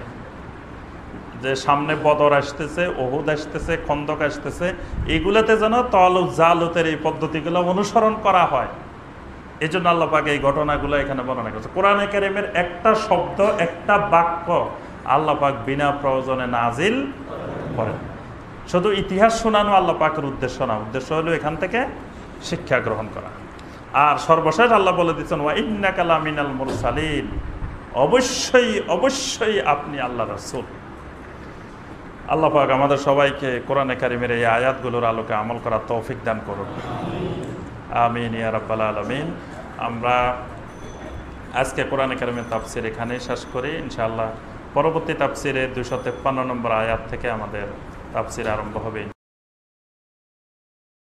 A: যে সামনে বদর আসতেছে, ওহুদ আসতেছে, খন্দক আসতেছে, এগুলোতে যেন তালুত জালুতের এই পদ্ধতিগুলো অনুসরণ করা হয়। এই জন্য আল্লাহ পাক এই ঘটনাগুলো এখানে বর্ণনা করেছে। কোরআনে কারীমের একটা শব্দ, একটা বাক্য আল্লাহ পাক বিনা প্রয়োজনে নাজিল করেন। শুধু ইতিহাস শোনানো আল্লাহ পাকের উদ্দেশ্য না, উদ্দেশ্য হলো এখান থেকে শিক্ষা গ্রহণ করা। আর সর্বশেষ আল্লাহ বলে দিচ্ছেন, ওয়া ইন্নাকা লামিনাল মুরসালিন, অবশ্যই অবশ্যই আপনি আল্লাহ রাসূল। আল্লাহ পাক আমাদের সবাইকে কোরআনে কারীমের এই আয়াতগুলোর আলোকে আমল করার তৌফিক দান করুন। আমিন ইয়া রাব্বাল আলামিন। আমরা আজকে কোরআনে কারীমের তাফসীর এখানেই শেষ করি। ইনশাআল্লাহ পরবর্তী তাফসীরে 253 নম্বর আয়াত থেকে আমাদের তাফসীর আরম্ভ হবে।